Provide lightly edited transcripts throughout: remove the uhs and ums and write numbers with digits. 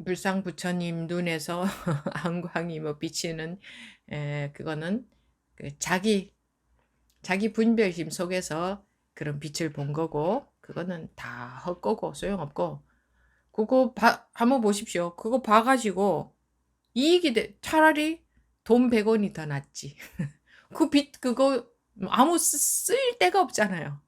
불상 부처님 눈에서 안광이 뭐 비치는 그거는 그 자기 분별심 속에서 그런 빛을 본 거고 그거는 다 헛거고 소용없고 그거 한번 보십시오. 그거 봐가지고 이익이 차라리 돈 100원이 더 낫지. 그 빛 그거 아무 쓸 데가 없잖아요.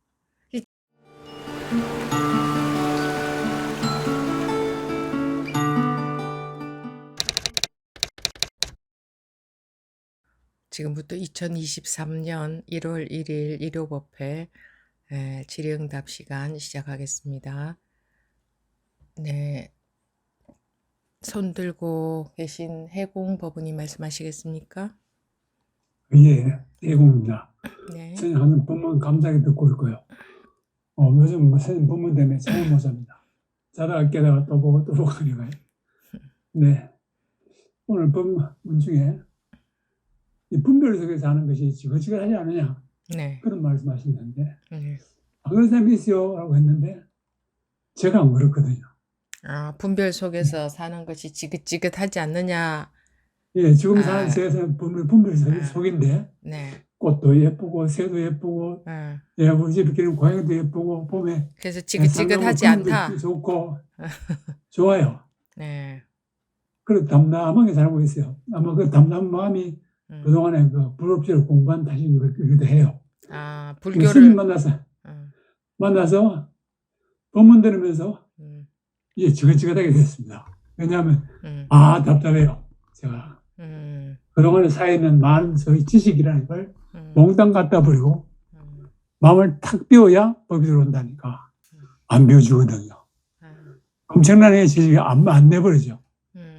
지금부터 2023년 1월 1일 일요법회 질의응답 시간 시작하겠습니다. 네, 손 들고 계신 해공 법원님 말씀하시겠습니까? 예, 해공입니다. 네. 선생님 하는 법문 감사하게 듣고 있고요. 요즘 뭐 선생님 법문 때문에 잠을 못 잡니다. 자다가 깨다가 또 보고 또 보고 하니까요. 네, 오늘 법문 중에 이 분별 속에서 하는 것이 지긋지긋하지 않느냐 네. 그런 말씀하시는데 네. 그런 사람이 있어요 라고 했는데 제가 안 그렇거든요. 분별 속에서 사는 것이 지긋지긋하지 않느냐. 예, 지금 사는 세상 분별 속인데 네. 꽃도 예쁘고 새도 예쁘고 예, 우리 집에 키우는 고양이도 예쁘고 봄에 그래서 지긋지긋하지 않다. 좋고 좋아요. 네. 그래 담담하게 살고 있어요. 아마 그 담담한 마음이 그동안에 그 불법적으로 공부한 탓인 거기도 해요. 불교를 스님 만나서 법문 들으면서 이게 지긋지긋하게 됐습니다. 왜냐하면 답답해요. 제가 그동안에 쌓여있는 많은 소위 지식이라는 걸 몽땅 갖다 버리고 마음을 탁 비워야 법이 들어온다니까 안 비워주거든요. 엄청난 지식이 안 내버리죠.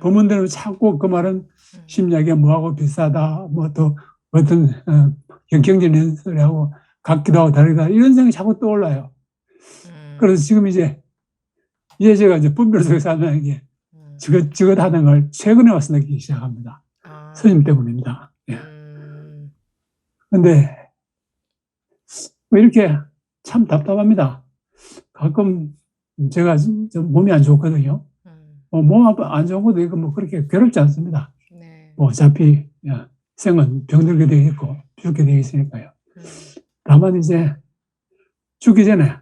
법문 들으면 자꾸 그 말은 심리학이 뭐하고 비슷하다, 뭐 또 어떤 경쟁적인 소리하고 같기도 하고 다르다 이런 생각이 자꾸 떠올라요. 그래서 지금 이제 제가 이제 분별 속에서 하는 게 지긋지긋하는 걸 최근에 와서 느끼기 시작합니다. 스님 때문입니다. 예. 근데 왜 이렇게 참 답답합니다. 가끔 제가 좀 몸이 안 좋거든요. 몸 안 좋은 것도 있고 뭐 그렇게 괴롭지 않습니다. 뭐 어차피 생은 병들게 되어 있고 죽게 되어 있으니까요. 다만 이제 죽기 전에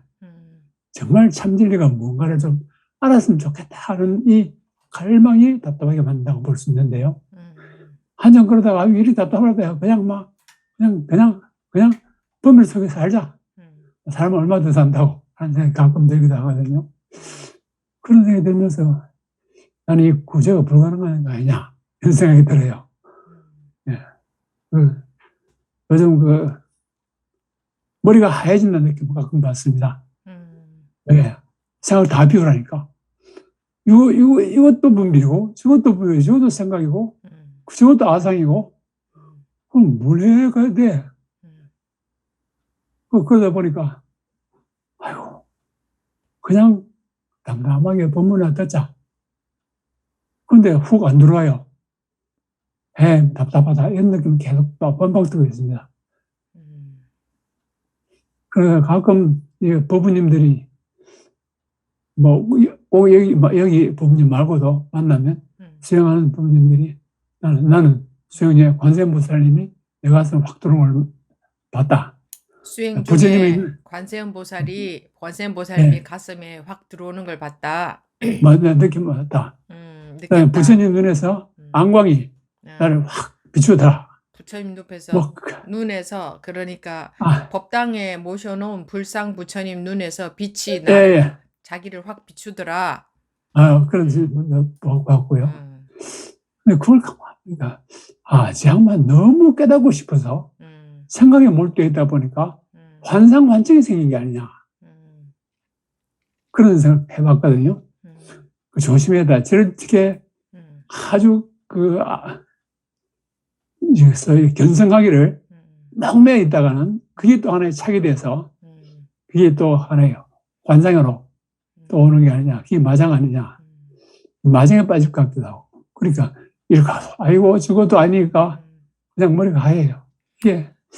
정말 참 진리가 뭔가를 좀 알았으면 좋겠다 하는 이 갈망이 답답하게 만든다고 볼 수 있는데요. 한참 그러다가 일이 답답하다 그냥 법률 속에서 살자. 사람은 얼마 더 산다고 하는 생각이 가끔 들기도 하거든요. 그런 생각이 들면서 나는 이 구제가 불가능한 거 아니냐 이런 생각이 들어요. 예. 요즘 머리가 하얘진다는 느낌을 가끔 받습니다. 예. 생각을 다 비우라니까. 이것도 분별이고, 저것도 분별이고, 저것도 생각이고, 저것도 아상이고, 그럼 뭘 해야 돼? 그러다 보니까, 아이고, 그냥 담담하게 법문을 듣자. 근데 훅 안 들어와요. 답답하다. 이런 느낌이 계속 번복 뜨고 있습니다. 그래서 가끔 법부님들이 여기 법부님 말고도 만나면 수행하는 법부님들이 나는 수행에 관세음보살님이 내 가슴을 확 들어오는 걸 봤다. 수행 중에 관세음보살님이 가슴에 확 들어오는 걸 봤다. 느낌 받았다. 부처님 눈에서 안광이 나를 확 비추더라. 부처님 눈에서 그러니까 법당에 모셔놓은 불상 부처님 눈에서 빛이 나를 자기를 확 비추더라. 그런 질문도 봤고요. 근데 그걸 그러니까 제 양반 너무 깨닫고 싶어서 생각에 몰두해 있다 보니까 환상환증이 생긴 게 아니냐. 그런 생각을 해봤거든요. 조심해야 저렇게 아주 견성하기를 낭매에 있다가는 그게 또 하나의 착이 돼서 그게 또 하나의 관상으로 또 오는 게 아니냐. 그게 마장 아니냐. 마장에 빠질 것 같기도 하고. 그러니까 이렇게 아이고 저것도 아니니까 그냥 머리가 하얘요.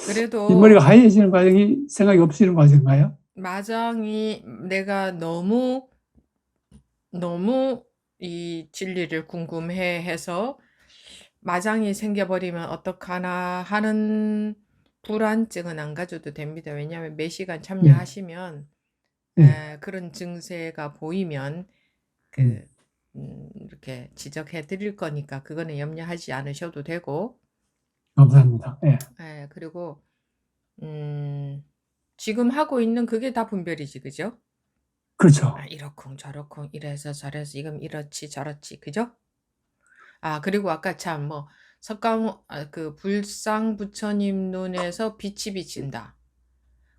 그래도 이 머리가 하얘지는 과정이 생각이 없어지는 과정인가요? 마장이 내가 너무 이 진리를 궁금해해서 마장이 생겨버리면 어떡하나 하는 불안증은 안 가져도 됩니다. 왜냐하면 매 시간 예, 참여하시면 예, 그런 증세가 보이면 음, 이렇게 지적해 드릴 거니까 그거는 염려하지 않으셔도 되고, 감사합니다. 예, 그리고 지금 하고 있는 그게 다 분별이지, 그죠? 그렇죠. 이러쿵 저러쿵 이래서 저래서 이건 이렇지 저렇지, 그죠? 그리고 아까 참 뭐 석가모 그 불상 부처님 눈에서 빛이 비친다.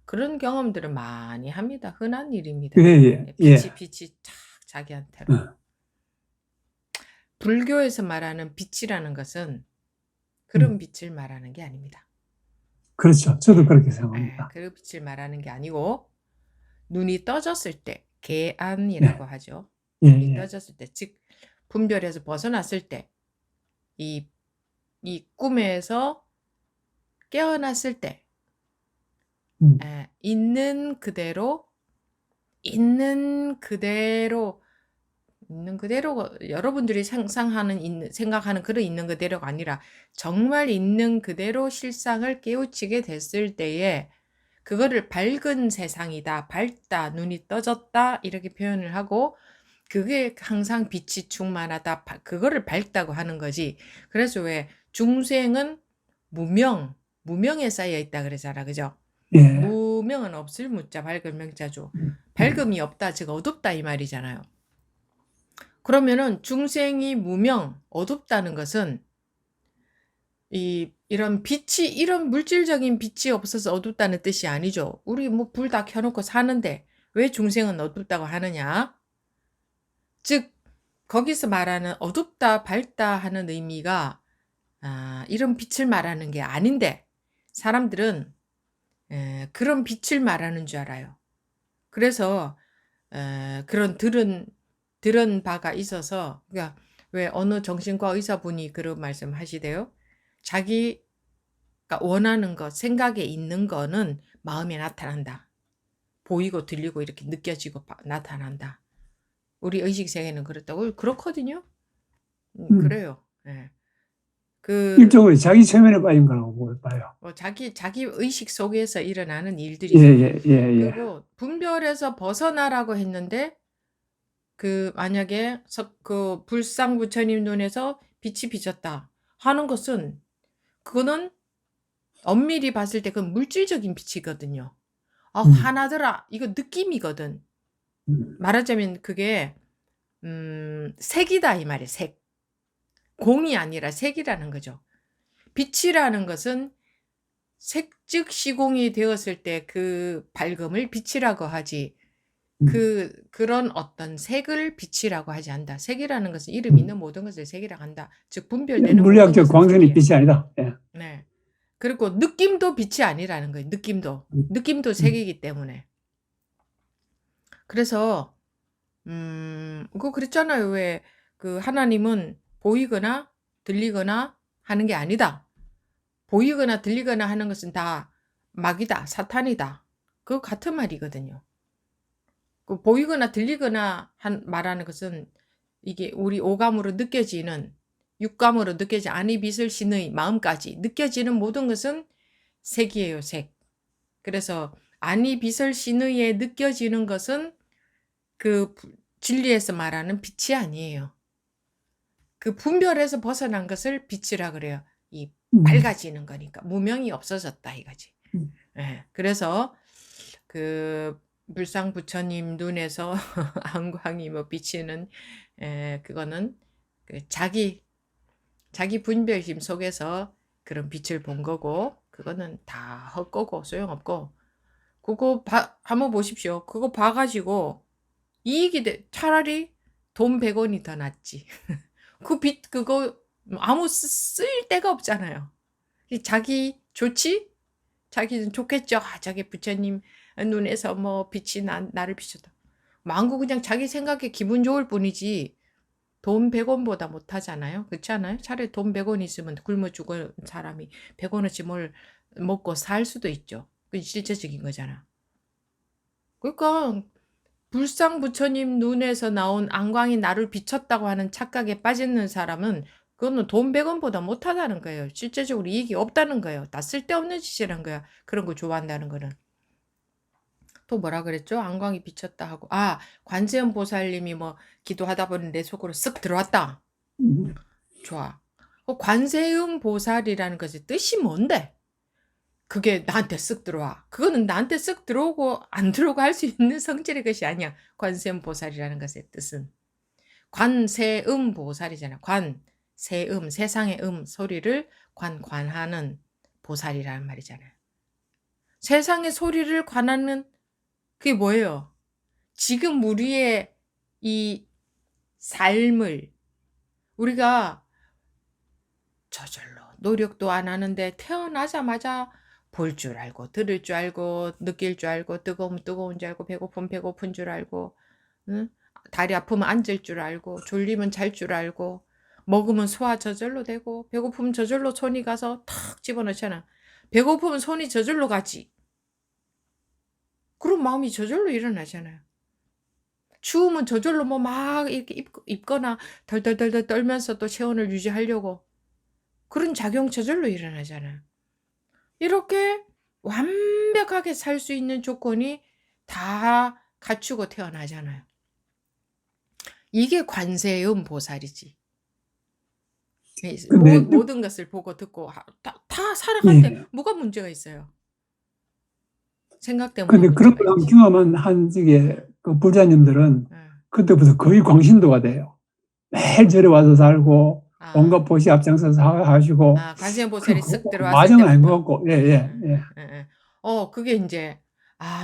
그런 경험들을 많이 합니다. 흔한 예, 일입니다. 예, 예, 빛이 탁 자기한테로. 어, 불교에서 말하는 빛이라는 것은 그런 음, 빛을 말하는 게 아닙니다. 그렇죠. 저도 예, 그렇게 생각합니다. 그 빛을 말하는 게 아니고 눈이 떠졌을 때, 개안이라고 예, 하죠. 예, 눈이 예, 떠졌을 때, 즉 분별에서 벗어났을 때, 이, 이 꿈에서 깨어났을 때, 음, 있는 그대로, 있는 그대로, 있는 그대로, 여러분들이 생각하는 그런 있는 그대로가 아니라 정말 있는 그대로 실상을 깨우치게 됐을 때에 그거를 밝은 세상이다, 밝다, 눈이 떠졌다, 이렇게 표현을 하고, 그게 항상 빛이 충만하다, 그거를 밝다고 하는 거지. 그래서 왜 중생은 무명에 쌓여 있다 그러잖아, 그죠? 예, 무명은 없을 무자, 밝은 명자죠. 음, 밝음이 없다, 즉 어둡다 이 말이잖아요. 그러면은 중생이 무명, 어둡다는 것은 이런 빛이, 이런 물질적인 빛이 없어서 어둡다는 뜻이 아니죠. 우리 뭐 불 다 켜놓고 사는데 왜 중생은 어둡다고 하느냐? 즉, 거기서 말하는 어둡다, 밝다 하는 의미가 이런 빛을 말하는 게 아닌데 사람들은 그런 빛을 말하는 줄 알아요. 그래서 그런 들은 바가 있어서, 그러니까 왜 어느 정신과 의사분이 그런 말씀 하시대요. 자기가 원하는 것, 생각에 있는 거는 마음에 나타난다. 보이고 들리고 이렇게 느껴지고 나타난다. 우리 의식 세계는 그렇다고. 그렇거든요. 음. 그래요. 예. 그 일종의 자기 체면에 빠진 거라고 봐요. 자기 의식 속에서 일어나는 예, 일들이죠. 예, 예, 예. 그리고 분별에서 벗어나라고 했는데 만약에 그 불상 부처님 눈에서 빛이 비쳤다 하는 것은, 그거는 엄밀히 봤을 때 그건 물질적인 빛이거든요. 음, 화나더라. 이거 느낌이거든. 음, 말하자면 그게 색이다 이 말이에요. 색. 공이 아니라 색이라는 거죠. 빛이라는 것은 색즉 시공이 되었을 때 그 밝음을 빛이라고 하지, 음, 그런 어떤 색을 빛이라고 하지 않는다. 색이라는 것은 이름 있는 음. 모든 것을 색이라고 한다. 즉 분별되는 모든 물리학적 것은 광선이 색이에요. 빛이 아니다. 예. 네. 그리고 느낌도 빛이 아니라는 거예요. 느낌도. 음, 느낌도 음, 색이기 때문에. 그래서 그거 그랬잖아요. 왜 하나님은 보이거나 들리거나 하는 게 아니다. 보이거나 들리거나 하는 것은 다 마귀다, 사탄이다. 그거 같은 말이거든요. 그 보이거나 들리거나 말하는 것은 이게 우리 오감으로 느껴지는, 육감으로 느껴지 아니 빛을 신의 마음까지 느껴지는 모든 것은 색이에요, 색. 그래서 아니 빛을 신의에 느껴지는 것은 그 진리에서 말하는 빛이 아니에요. 그 분별에서 벗어난 것을 빛이라 그래요. 이 음, 밝아지는 거니까 무명이 없어졌다 이거지. 음, 그래서 그 불상 부처님 눈에서 안광이 뭐 비치는, 그거는 그 자기 분별심 속에서 그런 빛을 본 거고, 그거는 다 헛거고 소용없고, 그거 한번 보십시오. 그거 봐가지고 이익이 차라리 돈 100원이 더 낫지. 그 빛 그거 아무 쓸 데가 없잖아요. 자기 좋지? 자기는 좋겠죠. 자기 부처님 눈에서 뭐 빛이 나를 비쳤다. 망고 그냥 자기 생각에 기분 좋을 뿐이지 돈 100원보다 못하잖아요. 그렇지 않아요? 차라리 돈 100원 있으면 굶어 죽은 사람이 100원어치 뭘 먹고 살 수도 있죠. 그게 실제적인 거잖아. 그러니까 불상 부처님 눈에서 나온 안광이 나를 비췄다고 하는 착각에 빠지는 사람은 그거는 돈 100원보다 못하다는 거예요. 실제적으로 이익이 없다는 거예요. 다 쓸데없는 짓이라는 거야. 그런 거 좋아한다는 거는. 또 뭐라 그랬죠? 안광이 비쳤다 하고. 아, 관세음 보살님이 뭐 기도하다 보니 내 속으로 쓱 들어왔다. 좋아. 관세음 보살이라는 것의 뜻이 뭔데? 그게 나한테 쓱 들어와. 그거는 나한테 쓱 들어오고 안 들어오고 할 수 있는 성질의 것이 아니야. 관세음 보살이라는 것의 뜻은. 관세음 보살이잖아. 세음, 세상의 소리를 관하는 보살이라는 말이잖아요. 세상의 소리를 관하는 그게 뭐예요? 지금 우리의 이 삶을 우리가 저절로 노력도 안 하는데 태어나자마자 볼 줄 알고 들을 줄 알고 느낄 줄 알고 뜨거우면 뜨거운 줄 알고 배고프면 배고픈 줄 알고 응? 다리 아프면 앉을 줄 알고 졸리면 잘 줄 알고 먹으면 소화 저절로 되고 배고프면 저절로 손이 가서 탁 집어넣잖아. 배고프면 손이 저절로 가지. 그런 마음이 저절로 일어나잖아요. 추우면 저절로 뭐 막 이렇게 입거나 덜덜덜덜 떨면서 또 체온을 유지하려고 그런 작용 저절로 일어나잖아요. 이렇게 완벽하게 살 수 있는 조건이 다 갖추고 태어나잖아요. 이게 관세음 보살이지. 근데, 모든 것을 보고 듣고 다 살아가는데 예. 뭐가 문제가 있어요? 생각 때문에 근데 그런 문제가 걸 있지. 경험한 한 저게 그 부자님들은 응. 그때부터 거의 광신도가 돼요. 매일 절에 와서 살고 온갖 아, 보시 앞장서서 하시고 관세음 그 보살이 쓱 들어왔을 과정은 아닌 것 때부터. 같고 예예 응, 예. 응, 응, 응. 그게 이제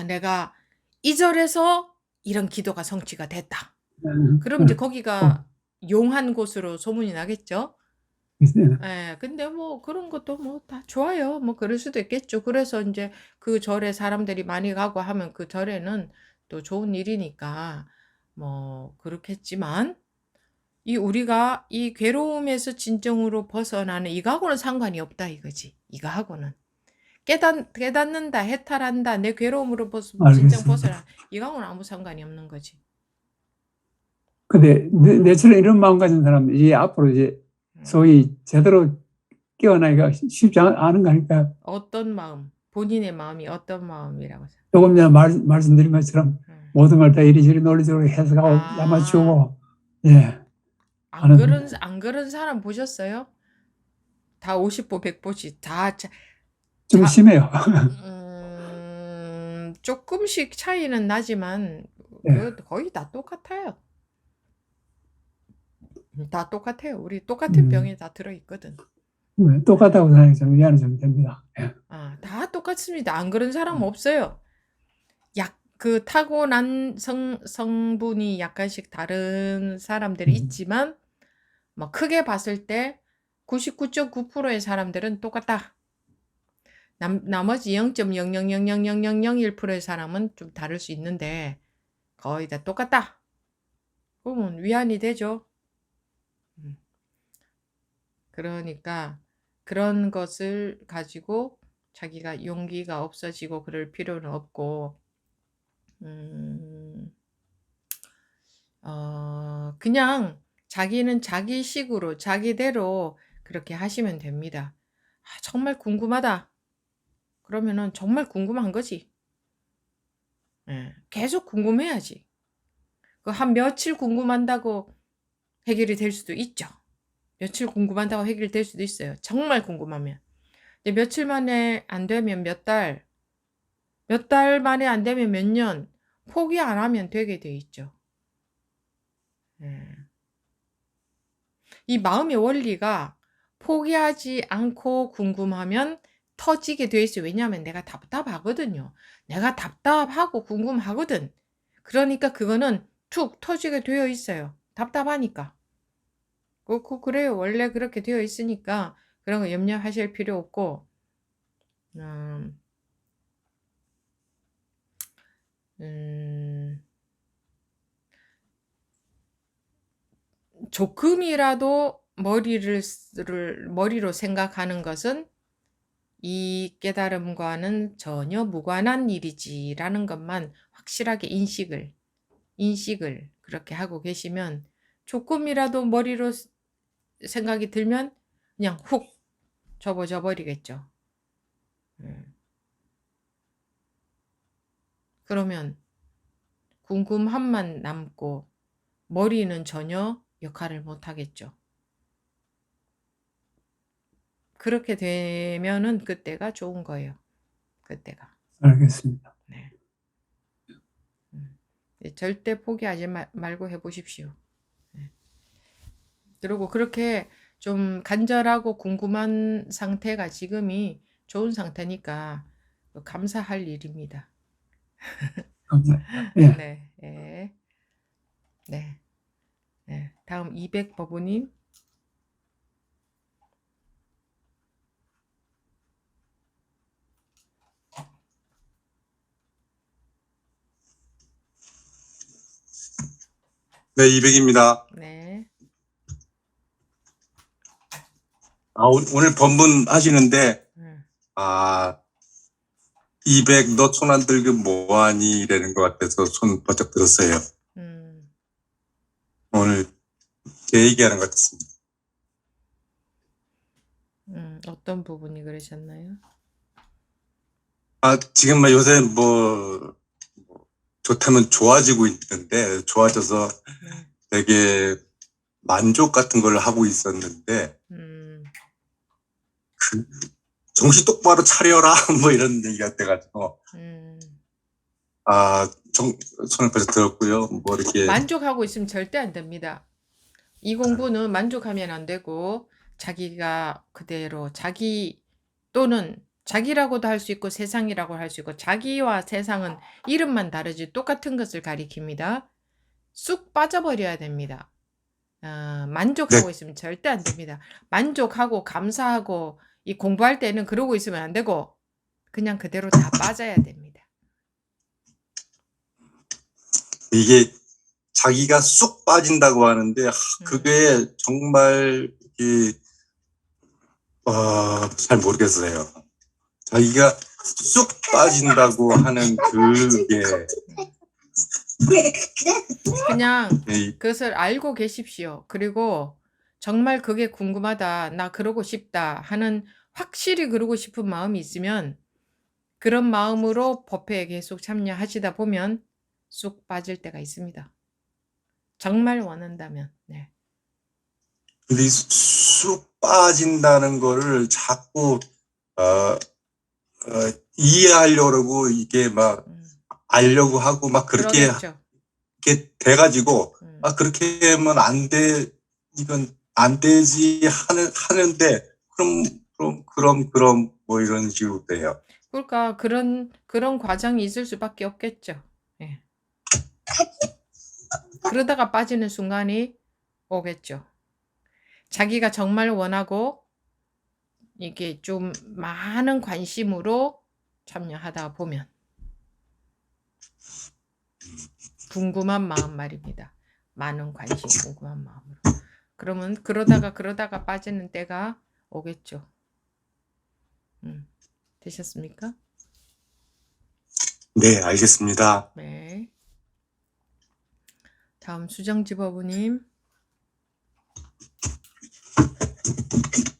내가 이 절에서 이런 기도가 성취가 됐다. 그럼 이제 거기가 용한 곳으로 소문이 나겠죠? 예, 근데 뭐 그런 것도 뭐 다 좋아요. 뭐 그럴 수도 있겠죠. 그래서 이제 그 절에 사람들이 많이 가고 하면 그 절에는 또 좋은 일이니까 뭐 그렇겠지만 우리가 이 괴로움에서 진정으로 벗어나는 이거하고는 상관이 없다 이거지. 이거하고는. 깨닫는다, 해탈한다, 내 괴로움으로 진정 알겠습니다. 벗어나. 이거하고는 아무 상관이 없는 거지. 근데 내처럼 이런 마음 가진 사람 이 앞으로 이제 소위 제대로 깨어나기가 쉽지 않은 거 아닐까? 어떤 마음, 본인의 마음이 어떤 마음이라고 생각해요? 조금 전에 말씀드린 것처럼 모든 걸 다 이리저리 논리적으로 해석하고 야맞추고 예 하는 안 그런 사람 보셨어요? 다 50보, 100보씩 좀 심해요. 조금씩 차이는 나지만 예. 거의 다 똑같아요. 다 똑같아요. 우리 똑같은 병에 다 들어있거든. 똑같다고 생각이 좀 이해는 좀 됩니다. 예. 다 똑같습니다. 안 그런 사람 없어요. 그 타고난 성분이 약간씩 다른 사람들이 있지만, 뭐 크게 봤을 때 99.9%의 사람들은 똑같다. 나머지 0.0000001%의 사람은 좀 다를 수 있는데, 거의 다 똑같다. 그러면 위안이 되죠. 음. 그러니까 그런 것을 가지고 자기가 용기가 없어지고 그럴 필요는 없고, 음, 그냥 자기는 자기식으로 자기대로 그렇게 하시면 됩니다. 정말 궁금하다. 그러면은 정말 궁금한 거지. 예, 계속 궁금해야지. 그 한 며칠 궁금한다고 해결이 될 수도 있죠. 며칠 궁금한다고 해결이 될 수도 있어요. 정말 궁금하면. 근데 며칠 만에 안 되면 몇 달 만에 안 되면 몇 년, 포기 안 하면 되게 돼 있죠. 예. 이 마음의 원리가 포기하지 않고 궁금하면 터지게 돼 있어요. 왜냐하면 내가 답답하거든요. 내가 답답하고 궁금하거든. 그러니까 그거는 툭 터지게 되어 있어요. 답답하니까. 그래요. 원래 그렇게 되어 있으니까 그런 거 염려하실 필요 없고, 음, 음, 조금이라도 머리로 생각하는 것은 이 깨달음과는 전혀 무관한 일이지라는 것만 확실하게 인식을 인식을 그렇게 하고 계시면 조금이라도 머리로 생각이 들면 그냥 훅 접어져 버리겠죠. 그러면 궁금함만 남고 머리는 전혀 역할을 못 하겠죠. 그렇게 되면은 그때가 좋은 거예요. 그때가. 알겠습니다. 네. 절대 포기하지 말고 해보십시오. 네. 그리고 그렇게 좀 간절하고 궁금한 상태가 지금이 좋은 상태니까 감사할 일입니다. 감사합니다. 예. 네, 네, 네, 네. 다음 200버부님. 네, 200입니다. 네, 오늘 본문 하시는데, 음, 200, 너 손 안 들고 뭐하니? 이러는 것 같아서 손 번쩍 들었어요. 음, 오늘 제 얘기하는 것 같습니다. 어떤 부분이 그러셨나요? 지금 막 요새 좋다면 좋아지고 있는데, 좋아져서 네, 되게 만족 같은 걸 하고 있었는데, 정신 똑바로 차려라, 뭐 이런 얘기가 돼가지고, 손을 벌써 들었고요. 뭐 이렇게. 만족하고 있으면 절대 안 됩니다. 이 공부는 만족하면 안 되고 자기가 그대로 자기 또는 자기라고도 할 수 있고 세상이라고 할 수 있고 자기와 세상은 이름만 다르지 똑같은 것을 가리킵니다. 쑥 빠져버려야 됩니다. 만족하고 네. 있으면 절대 안 됩니다. 만족하고 감사하고 이 공부할 때는 그러고 있으면 안 되고 그냥 그대로 다 빠져야 됩니다. 이게 자기가 쑥 빠진다고 하는데, 그게 정말, 잘 모르겠어요. 자기가 쑥 빠진다고 하는 그게, 그냥 이- 그것을 알고 계십시오. 그리고 정말 그게 궁금하다, 나 그러고 싶다 하는 확실히 그러고 싶은 마음이 있으면 그런 마음으로 법회에 계속 참여하시다 보면 쑥 빠질 때가 있습니다. 정말 원한다면. 네. 근데 쑥 빠진다는 거를 자꾸, 이해하려고 이게 막 알려고 하고 막 그렇게 그러겠죠. 이렇게 돼가지고, 음. 그렇게 하면 안 돼, 이건 안 되지 하는데, 그럼, 뭐 이런 식으로 돼요. 그러니까 그런 과정이 있을 수밖에 없겠죠. 예. 그러다가 빠지는 순간이 오겠죠. 자기가 정말 원하고 이게 좀 많은 관심으로 참여하다 보면 궁금한 마음 말입니다. 많은 관심, 궁금한 마음으로. 그러면 그러다가 빠지는 때가 오겠죠. 되셨습니까? 네, 알겠습니다. 네. 다음 수정지법우님.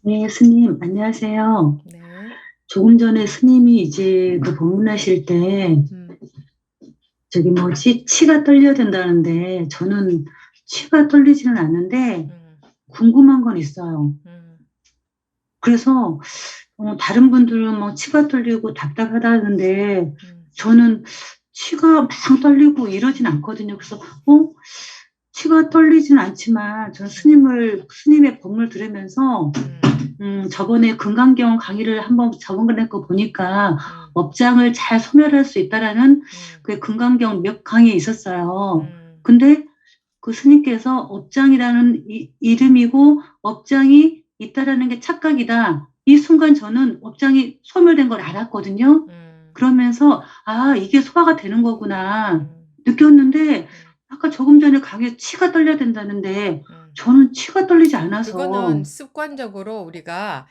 네, 스님, 안녕하세요. 네. 조금 전에 스님이 이제 그 법문하실 때, 저기 뭐지, 치가 떨려야 된다는데, 저는 치가 떨리지는 않는데, 궁금한 건 있어요. 그래서, 다른 분들은 뭐 치가 떨리고 답답하다는데, 저는 치가 막 떨리고 이러진 않거든요. 그래서, 치가 떨리진 않지만, 전 스님의 법문을 들으면서, 저번에 금강경 강의를 저번에 거 보니까 업장을 잘 소멸할 수 있다라는 그 금강경 몇 강의에 있었어요. 근데 그 스님께서 업장이라는 이름이고 업장이 있다라는 게 착각이다. 이 순간 저는 업장이 소멸된 걸 알았거든요. 그러면서 이게 소화가 되는 거구나 느꼈는데 아까 조금 전에 강의에 치가 떨려야 된다는데 저는 치가 떨리지 않아서. 그거는 습관적으로 우리가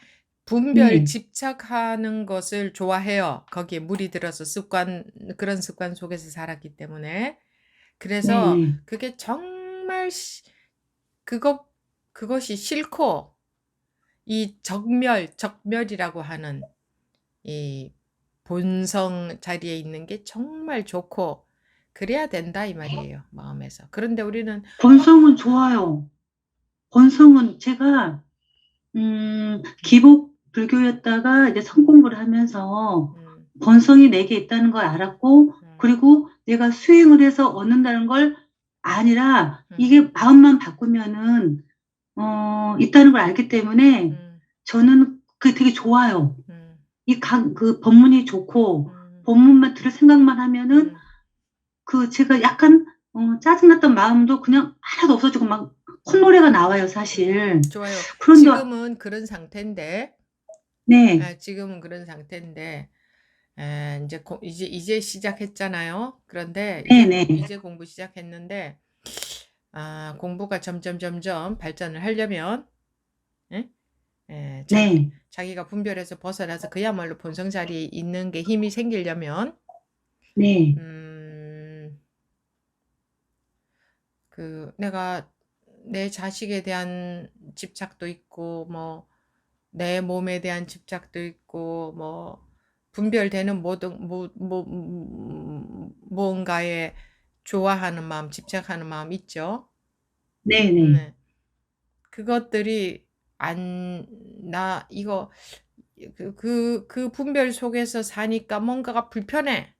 분별 네. 집착하는 것을 좋아해요. 거기에 물이 들어서 그런 습관 속에서 살았기 때문에. 그래서 네. 그게 정말 그것이 싫고 이 적멸이라고 하는 이 본성 자리에 있는 게 정말 좋고 그래야 된다 이 말이에요. 마음에서. 그런데 우리는 본성은 좋아요. 본성은 제가 기복 불교였다가 이제 성공부를 하면서 음, 본성이 내게 있다는 걸 알았고, 음, 그리고 내가 수행을 해서 얻는다는 걸 아니라 음, 이게 마음만 바꾸면은 있다는 걸 알기 때문에 음, 저는 그게 되게 좋아요. 음, 그 법문이 좋고 음, 법문만 들을 생각만 하면은 음. 그 제가 약간 짜증났던 마음도 그냥 하나도 없어지고 막 콧노래가 나와요, 사실. 좋아요. 그런데 지금은 그런 상태인데, 네, 지금은 그런 상태인데, 이제 시작했잖아요. 그런데 네, 네, 이제 공부 시작했는데, 공부가 점점 발전을 하려면, 예? 네, 자기가 분별해서 벗어나서 그야말로 본성 자리에 있는 게 힘이 생기려면, 네, 음, 내가 내 자식에 대한 집착도 있고, 뭐, 내 몸에 대한 집착도 있고, 뭐, 분별되는 무언가에 좋아하는 마음, 집착하는 마음 있죠. 네, 네, 네. 그것들이 그 분별 속에서 사니까 뭔가가 불편해.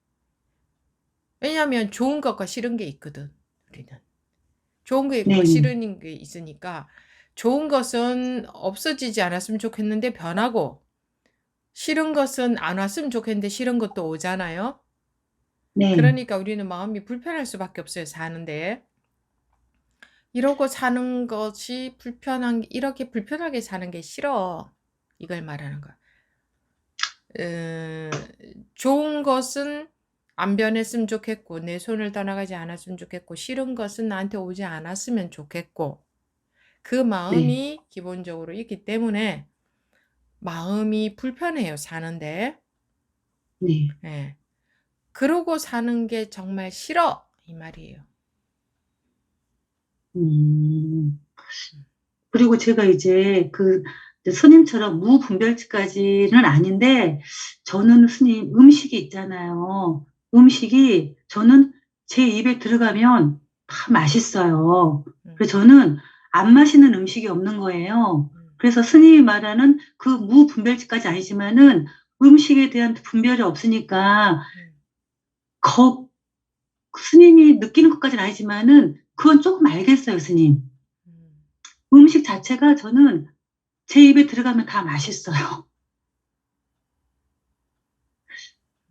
왜냐하면 좋은 것과 싫은 게 있거든, 우리는. 좋은 게 있고 네, 네, 싫은 게 있으니까 좋은 것은 없어지지 않았으면 좋겠는데 변하고 싫은 것은 안 왔으면 좋겠는데 싫은 것도 오잖아요. 네, 그러니까 우리는 마음이 불편할 수밖에 없어요, 사는데. 이러고 사는 것이 이렇게 불편하게 사는 게 싫어. 이걸 말하는 거야. 좋은 것은 안 변했으면 좋겠고, 내 손을 떠나가지 않았으면 좋겠고, 싫은 것은 나한테 오지 않았으면 좋겠고, 그 네, 마음이 기본적으로 있기 때문에 마음이 불편해요, 사는데. 네. 예. 그러고 사는 게 정말 싫어. 이 말이에요. 음. 그리고 제가 이제 이제 스님처럼 무분별치까지는 아닌데, 저는 스님 음식이 있잖아요. 음식이 저는 제 입에 들어가면 다 맛있어요. 음, 그래서 저는 안 마시는 음식이 없는 거예요. 음, 그래서 스님이 말하는 그 무분별치까지 아니지만은 음식에 대한 분별이 없으니까 음, 거, 스님이 느끼는 것까지는 아니지만은 그건 조금 알겠어요, 스님. 음, 음식 자체가 저는 제 입에 들어가면 다 맛있어요.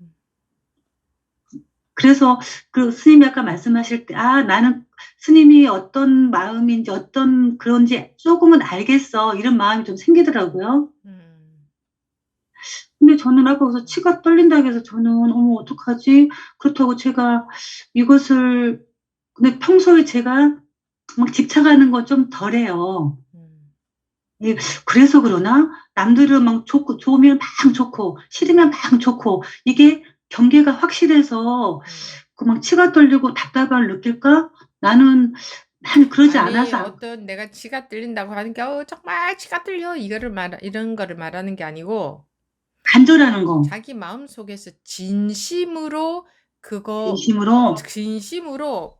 음. 그래서 그 스님이 아까 말씀하실 때, 나는 스님이 어떤 마음인지 어떤 그런지 조금은 알겠어. 이런 마음이 좀 생기더라고요. 음. 근데 저는 아까 그래서 치가 떨린다고 해서 저는, 어머, 어떡하지? 그렇다고 제가 이것을, 근데 평소에 제가 막 집착하는 거 좀 덜해요. 음, 예, 그래서 그러나? 남들은 막 좋으면 막 좋고, 싫으면 막 좋고, 이게 경계가 확실해서 음. 그 막 치가 떨리고 답답함을 느낄까? 나는 그러지 아니, 않아서, 어떤 내가 치가 뚫린다고 하는 게, 정말 치가 뚫려. 이런 거를 말하는 게 아니고, 간절하는 거, 자기 마음 속에서 진심으로 그거, 진심으로, 진심으로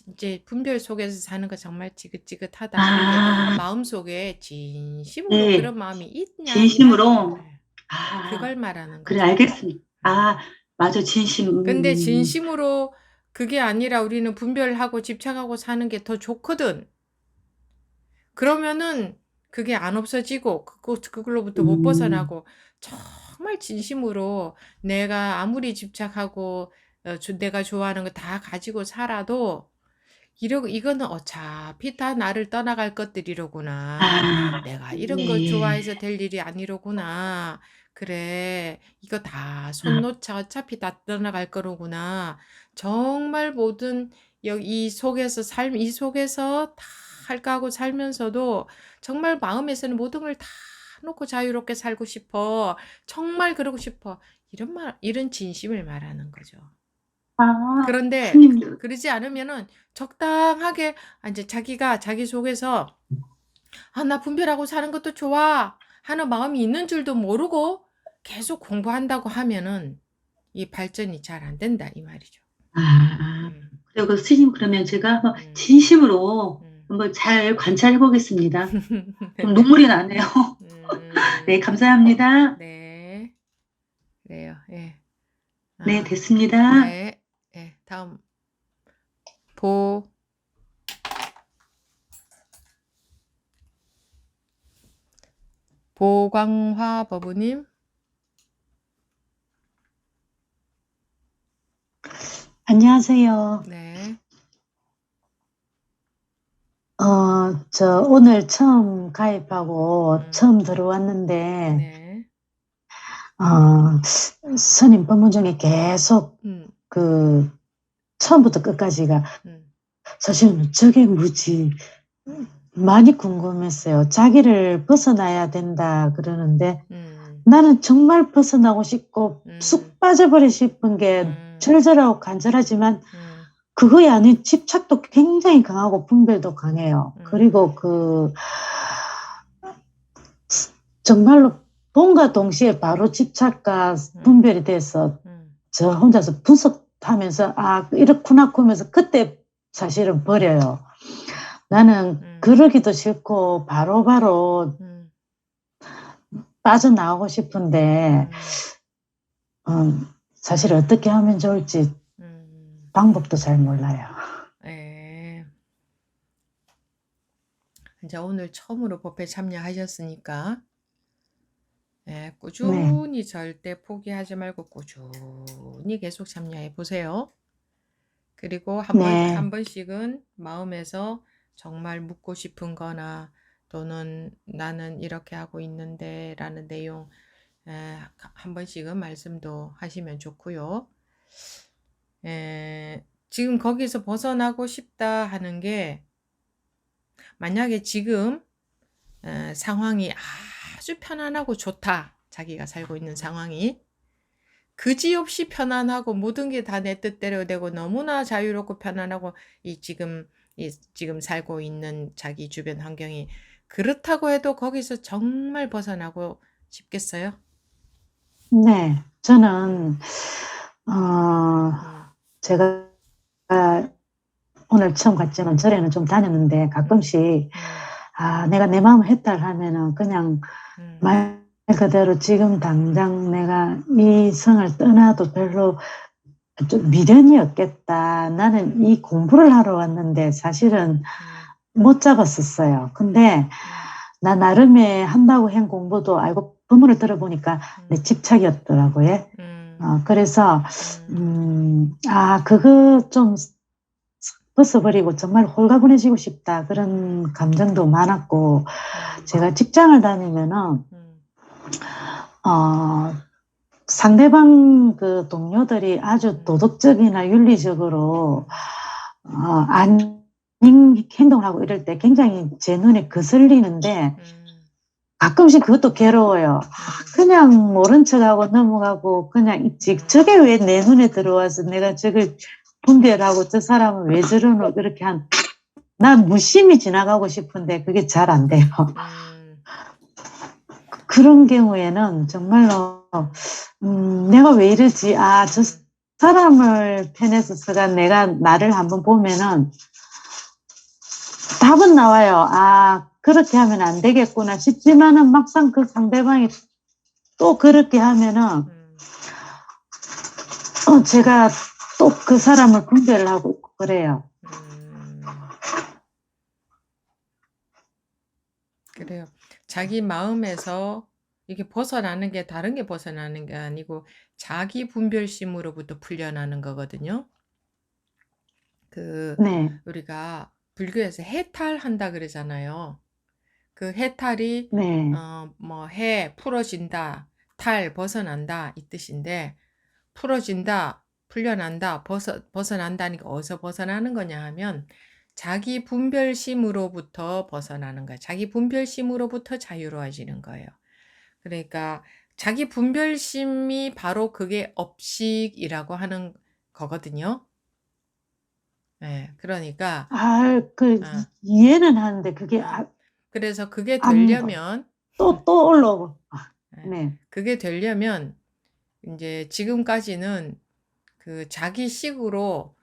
이제 분별 속에서 사는 거 정말 지긋지긋하다 하는 게 아, 마음 속에 진심으로 네, 그런 마음이 있냐, 이 말이에요. 진심으로, 예. 아, 그걸 말하는 그래, 거죠. 알겠습니다. 음. 맞아, 진심, 근데 진심으로 그게 아니라 우리는 분별하고 집착하고 사는 게 더 좋거든. 그러면은 그게 안 없어지고 그걸로부터 못 음, 벗어나고 정말 진심으로 내가 아무리 집착하고 내가 좋아하는 거 다 가지고 살아도 이거는 어차피 다 나를 떠나갈 것들이로구나. 내가 이런 거 네, 좋아해서 될 일이 아니로구나. 그래, 이거 다 손 아, 놓자. 어차피 다 떠나갈 거로구나. 정말 모든 이 속에서 다 할까 하고 살면서도 정말 마음에서는 모든 걸 다 놓고 자유롭게 살고 싶어. 정말 그러고 싶어. 이런 진심을 말하는 거죠. 아, 그런데 스님, 그러지 않으면은 적당하게 이제 자기가 자기 속에서 나 분별하고 사는 것도 좋아 하는 마음이 있는 줄도 모르고 계속 공부한다고 하면은 이 발전이 잘 안 된다 이 말이죠. 아, 음, 그리고 스님, 그러면 제가 한번 음, 진심으로 음. 한번 잘 관찰해 보겠습니다. 좀 눈물이 나네요. 네, 음, 감사합니다. 네, 그래요. 예. 네, 아, 됐습니다. 네, 예. 다음 보 보광화 법우님. 안녕하세요. 네, 저 오늘 처음 가입하고 처음 들어왔는데, 네, 스님 법문 중에 계속 음, 처음부터 끝까지가 음, 사실은 저게 뭐지? 많이 궁금했어요. 자기를 벗어나야 된다 그러는데 음, 나는 정말 벗어나고 싶고 쑥 빠져버리고 싶은 게 절절하고 간절하지만 그거에 아닌 집착도 굉장히 강하고 분별도 강해요. 그리고 정말로 본과 동시에 바로 집착과 분별이 돼서 저 혼자서 분석하면서 이렇구나 하면서 그때 사실은 버려요. 나는 그러기도 싫고 바로바로 빠져나오고 싶은데 사실 어떻게 하면 좋을지 방법도 잘 몰라요. 예. 이제 오늘 처음으로 법회 참여하셨으니까 예, 네, 꾸준히 절대 포기하지 말고 꾸준히 계속 참여해 보세요. 그리고 한 네, 번씩은 마음에서 정말 묻고 싶은 거나 또는 나는 이렇게 하고 있는데 라는 내용 한 번씩은 말씀도 하시면 좋고요. 지금 거기서 벗어나고 싶다 하는 게 만약에 지금 상황이 아주 편안하고 좋다. 자기가 살고 있는 상황이 그지없이 편안하고 모든 게 다 내 뜻대로 되고 너무나 자유롭고 편안하고 지금 살고 있는 자기 주변 환경이 그렇다고 해도 거기서 정말 벗어나고 싶겠어요? 네. 저는 제가 오늘 처음 갔지만 절에는 좀 다녔는데 가끔씩 내가 내 마음을 해탈하면은 그냥 말 그대로 지금 당장 내가 이 성을 떠나도 별로 좀 미련이 없겠다. 나는 이 공부를 하러 왔는데 사실은 못 잡았었어요. 근데 나 나름의 한다고 한 공부도 알고 법문을 들어보니까 내 집착이었더라고요. 그래서 그거 좀 벗어버리고 정말 홀가분해지고 싶다. 그런 감정도 많았고 제가 직장을 다니면은 상대방 그 동료들이 아주 도덕적이나 윤리적으로 아닌 행동을 하고 이럴 때 굉장히 제 눈에 거슬리는데 가끔씩 그것도 괴로워요. 그냥 모른 척하고 넘어가고 그냥 있지. 저게 왜 내 눈에 들어와서 내가 저걸 분별하고 저 사람은 왜 저러노 그렇게 난 무심히 지나가고 싶은데 그게 잘 안 돼요. 그런 경우에는 정말로 내가 왜 이러지? 저 사람을 편에서 서가 내가 나를 한번 보면은 답은 나와요. 그렇게 하면 안 되겠구나 싶지만은 막상 그 상대방이 또 그렇게 하면은 제가 또 그 사람을 분별을 하고 있고 그래요. 그래요. 자기 마음에서 이게 벗어나는 게 다른 게 벗어나는 게 아니고 자기 분별심으로부터 풀려나는 거거든요. 네, 우리가 불교에서 해탈한다 그러잖아요. 그 해탈이 네, 풀어진다, 벗어난다 이 뜻인데 풀어진다, 풀려난다, 벗어난다니까 어디서 벗어나는 거냐 하면 자기 분별심으로부터 벗어나는 거예요. 자기 분별심으로부터 자유로워지는 거예요. 그러니까 자기 분별심이 바로 그게 업식이라고 하는 거거든요. 예, 그러니까 어, 이해는 하는데 그게 그래서 그게 안 되려면 또 올라오고. 예, 네. 그게 되려면 이제 지금까지는 그 자기식으로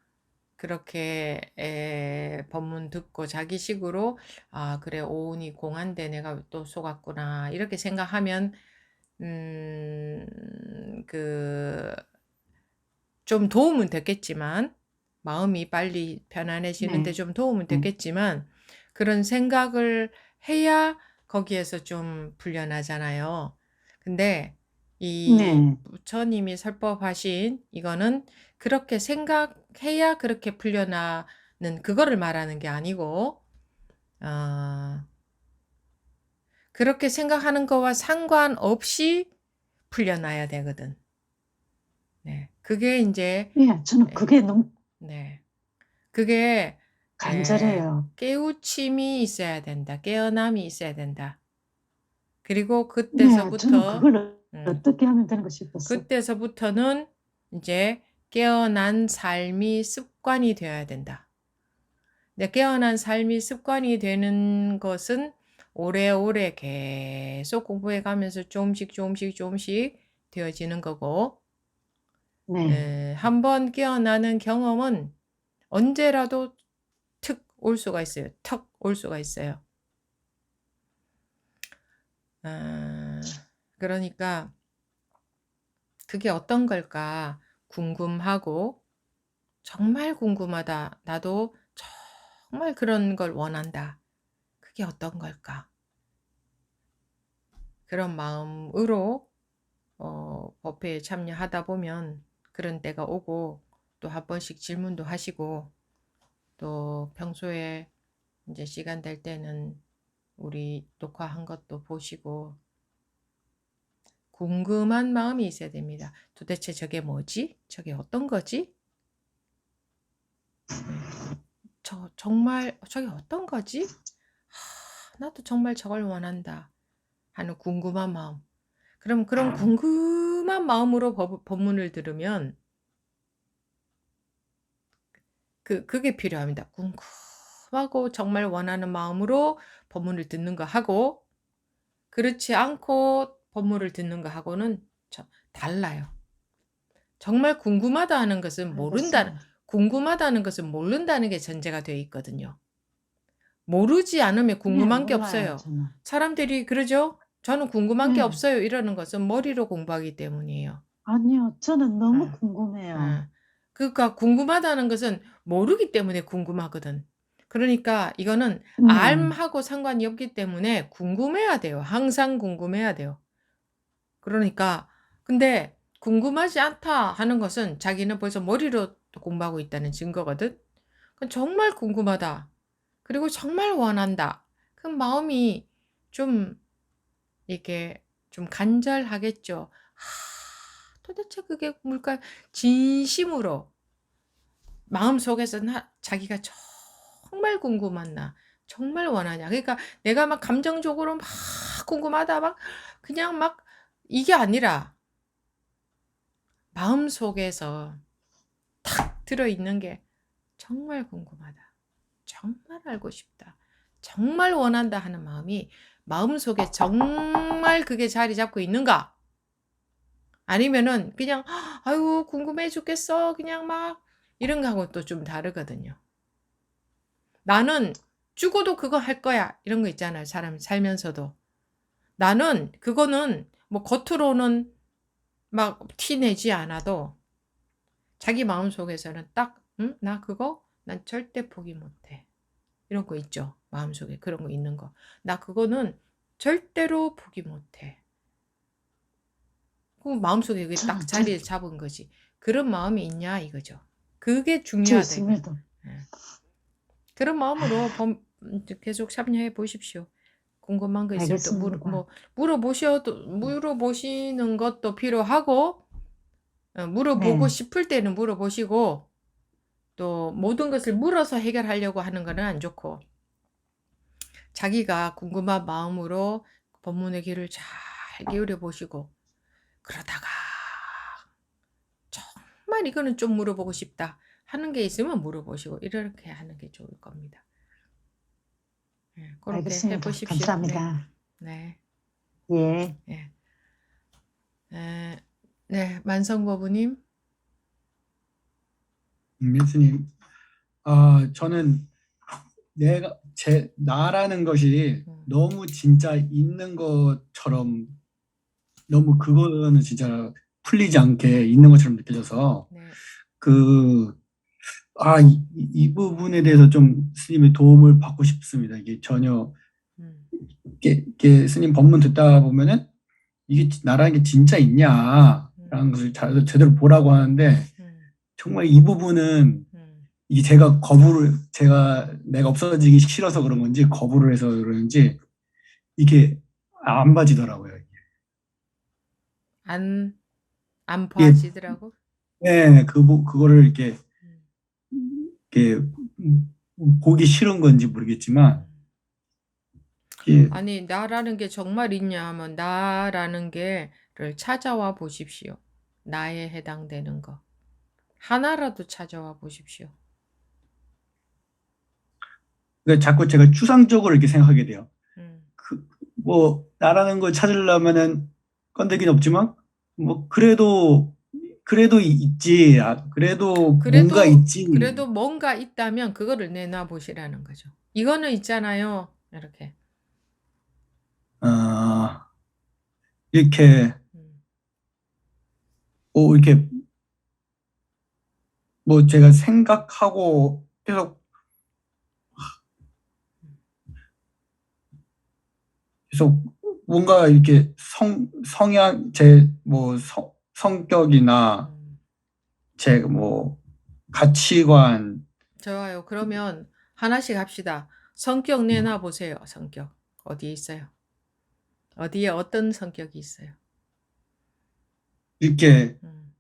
그렇게 법문 듣고 자기식으로 아 그래 오은이 공한데 내가 또 속았구나 이렇게 생각하면 그 좀 도움은 됐겠지만 마음이 빨리 편안해지는데 네. 좀 도움은 됐겠지만 그런 생각을 해야 거기에서 좀 풀려나잖아요. 근데 이 네. 부처님이 설법하신 이거는 그렇게 생각해야 그렇게 풀려나는 그거를 말하는 게 아니고 그렇게 생각하는 거와 상관없이 풀려나야 되거든. 네. 그게 이제 예, 저는 그게 너무 네. 그게 간절해요. 깨우침이 있어야 된다. 깨어남이 있어야 된다. 그리고 네, 저는 그때서부터 그걸 음, 어떻게 하면 되는가 싶었어. 그때서부터는 이제 깨어난 삶이 습관이 되어야 된다. 근데 깨어난 삶이 습관이 되는 것은 오래오래 계속 공부해 가면서 조금씩 되어지는 거고 네. 한번 깨어나는 경험은 언제라도 툭 올 수가 있어요. 턱 올 수가 있어요. 그러니까 그게 어떤 걸까 궁금하고 정말 궁금하다. 나도 정말 그런 걸 원한다. 그게 어떤 걸까? 그런 마음으로 법회에 참여하다 보면 그런 때가 오고 또 한 번씩 질문도 하시고 또 평소에 이제 시간 될 때는 우리 녹화한 것도 보시고 궁금한 마음이 있어야 됩니다. 도대체 저게 뭐지? 저게 어떤 거지? 정말 저게 어떤 거지? 나도 정말 저걸 원한다 하는 궁금한 마음. 그럼 그런 궁금한 마음으로 법문을 들으면 그게 필요합니다. 궁금하고 정말 원하는 마음으로 법문을 듣는 거 하고 그렇지 않고 법문을 듣는 거 하고는 달라요. 정말 궁금하다 하는 것은 궁금하다는 것은 모른다는 게 전제가 되어 있거든요. 모르지 않으면 궁금한 게 몰라요, 없어요. 저는. 사람들이 그러죠? 저는 궁금한 게 네. 없어요. 이러는 것은 머리로 공부하기 때문이에요. 아니요, 저는 너무 궁금해요. 그러니까 궁금하다는 것은 모르기 때문에 궁금하거든. 그러니까 이거는 네. 암하고 상관이 없기 때문에 궁금해야 돼요. 항상 궁금해야 돼요. 그러니까 근데 궁금하지 않다 하는 것은 자기는 벌써 머리로 공부하고 있다는 증거거든. 정말 궁금하다. 그리고 정말 원한다. 그 마음이 좀 이렇게 좀 간절하겠죠. 도대체 그게 뭘까? 진심으로 마음속에서 자기가 정말 궁금한 나. 정말 원하냐. 그러니까 내가 막 감정적으로 막 궁금하다 막 그냥 막 이게 아니라 마음속에서 탁 들어있는 게 정말 궁금하다. 정말 알고 싶다. 정말 원한다 하는 마음이 마음속에 정말 그게 자리 잡고 있는가? 아니면은 그냥 아유 궁금해 죽겠어. 그냥 막 이런 거하고 또 좀 다르거든요. 나는 죽어도 그거 할 거야. 이런 거 있잖아요. 사람 살면서도. 나는 그거는 뭐 겉으로는 막 티 내지 않아도 자기 마음속에서는 딱 나 그거 난 절대 포기 못해. 이런 거 있죠. 마음속에 그런 거 있는 거. 나 그거는 절대로 포기 못해. 그 마음속에 그게 딱 자리를 잡은 거지. 그런 마음이 있냐 이거죠. 그게 중요하다. 있습니다. 그런 마음으로 계속 참여해 보십시오. 궁금한 거 있으면 또 알겠습니다. 물어보시는 것도 필요하고 물어보고 네. 싶을 때는 물어보시고 또 모든 것을 물어서 해결하려고 하는 거는 안 좋고 자기가 궁금한 마음으로 법문의 귀를 잘 기울여 보시고 그러다가 정말 정말 이거는 좀 물어보고 싶다 하는 게 있으면 물어보시고 이렇게 하는 게 좋을 겁니다. 예, 그렇게 알겠습니다. 해보십시오. 감사합니다. 네. 예. 예. 네, 만성거부님. 예수님, 저는 나라는 것이 너무 진짜 있는 것처럼, 너무 그거는 진짜 풀리지 않게 있는 것처럼 느껴져서, 네. 이 부분에 대해서 좀 스님의 도움을 받고 싶습니다. 이게 전혀, 음, 이게 스님 법문 듣다 보면은, 이게 나라는 게 진짜 있냐라는 것을 제대로 보라고 하는데, 정말 이 부분은 이게 내가 없어지기 싫어서 그런 건지, 거부를 해서 그런지, 이게 안 맞이더라고요. 안 이게, 봐지더라고. 네, 그거를 이렇게 보기 싫은 건지 모르겠지만, 이게, 아니, 나라는 게 정말 있냐 하면 나라는 게를 찾아와 보십시오. 나에 해당되는 거. 하나라도 찾아와 보십시오. 그러니까 자꾸 제가 추상적으로 이렇게 생각하게 돼요. 음, 나라는 걸 찾으려면은 건드기는 없지만, 그래도 있지. 그래도 뭔가 있지. 그래도 뭔가 있다면 그거를 내놔 보시라는 거죠. 이거는 있잖아요. 이렇게. 이렇게, 음, 이렇게, 제가 생각하고 계속 뭔가 이렇게 성향, 성격이나 음. 제 가치관, 좋아요. 그러면 하나씩 합시다. 성격 내놔 보세요. 성격. 어디에 있어요? 어디에 어떤 성격이 있어요? 이렇게, 음,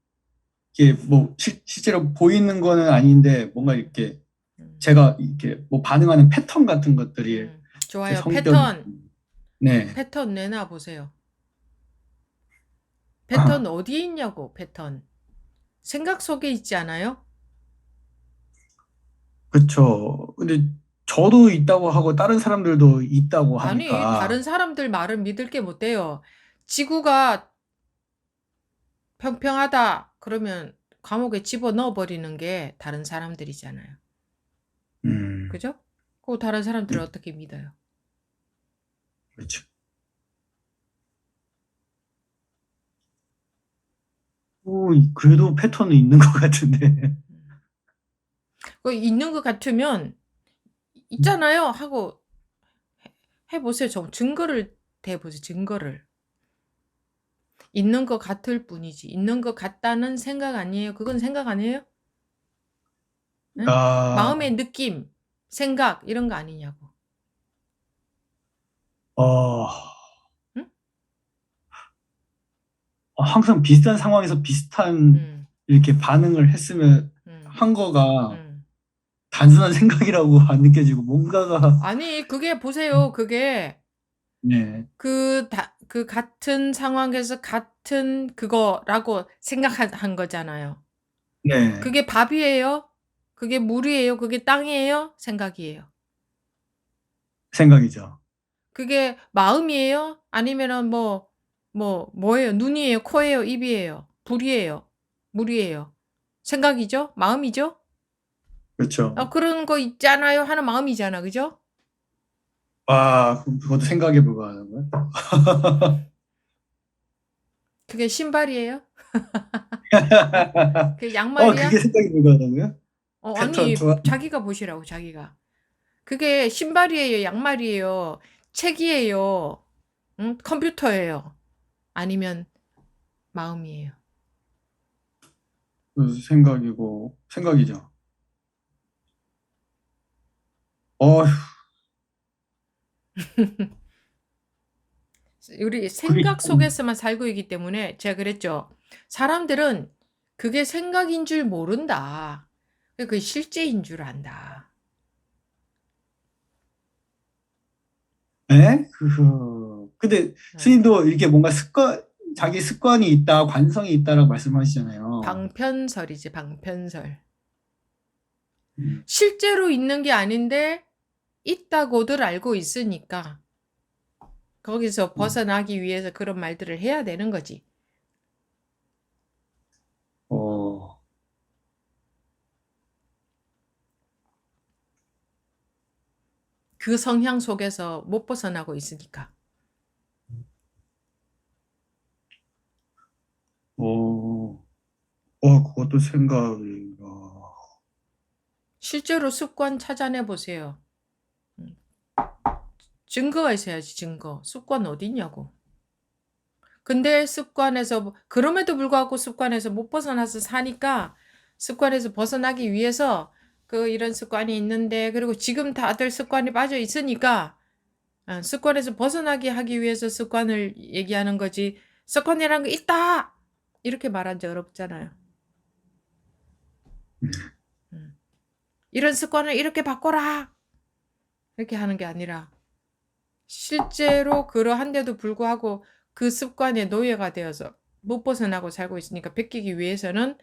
실제로 보이는 거는 아닌데, 뭔가 이렇게, 음, 제가 이렇게 반응하는 패턴 같은 것들이 제 좋아요. 성격, 네. 패턴 내놔 보세요. 패턴 어디에 있냐고, 패턴. 생각 속에 있지 않아요? 그렇죠. 근데 저도 있다고 하고 다른 사람들도 있다고 아니, 하니까, 다른 사람들 말은 믿을 게 못 돼요. 지구가 평평하다. 그러면 감옥에 집어넣어 버리는 게 다른 사람들이잖아요. 그죠? 그 다른 사람들을 어떻게 믿어요? 그렇죠. 그래도 패턴은 있는 것 같은데. 그 있는 것 같으면 있잖아요 하고 해보세요. 좀 증거를 대보세요. 증거를. 있는 것 같을 뿐이지. 있는 것 같다는 생각 아니에요. 그건 생각 아니에요? 응? 마음의 느낌, 생각 이런 거 아니냐고. 응? 항상 비슷한 상황에서 비슷한 이렇게 반응을 했으면 한 거가 단순한 생각이라고 안 느껴지고 뭔가가, 아니, 그게 보세요. 그게 네, 그 같은 상황에서 같은 그거라고 생각한 거잖아요. 네, 그게 밥이에요? 그게 물이에요? 그게 땅이에요? 생각이에요. 생각이죠. 그게 마음이에요? 아니면은 뭐예요? 눈이에요? 코예요? 입이에요? 불이에요? 물이에요? 생각이죠? 마음이죠? 그렇죠. 그런 거 있잖아요 하는 마음이잖아. 그죠? 그것도 생각에 불과하는 거예요? 그게 신발이에요? 그게 양말이야? 그게 생각에 불과하다고요? 패턴 아니, 좋아. 자기가 보시라고, 자기가. 그게 신발이에요? 양말이에요? 책이에요? 응? 컴퓨터예요? 아니면 마음이에요? 생각이죠. 어휴, 우리 생각 속에서만 살고 있기 때문에 제가 그랬죠. 사람들은 그게 생각인 줄 모른다. 그게 실제인 줄 안다. 네? 근데 스님도 이렇게 뭔가 자기 습관이 있다, 관성이 있다라고 말씀하시잖아요. 방편설이지, 방편설. 음. 실제로 있는 게 아닌데 있다고들 알고 있으니까 거기서 벗어나기 위해서 그런 말들을 해야 되는 거지. 어, 그 성향 속에서 못 벗어나고 있으니까. 그것도 생각이, 실제로 습관 찾아내 보세요. 증거가 있어야지, 증거. 습관 어디 있냐고. 근데 습관에서, 그럼에도 불구하고 습관에서 못 벗어나서 사니까 습관에서 벗어나기 위해서 이런 습관이 있는데, 그리고 지금 다들 습관이 빠져 있으니까 습관에서 벗어나게 하기 위해서 습관을 얘기하는 거지. 습관이라는 거 있다! 이렇게 말한 적 없잖아요. 음. 이런 습관을 이렇게 바꿔라! 이렇게 하는 게 아니라, 실제로 그러한데도 불구하고 그 습관의 노예가 되어서 못 벗어나고 살고 있으니까 베끼기 위해서는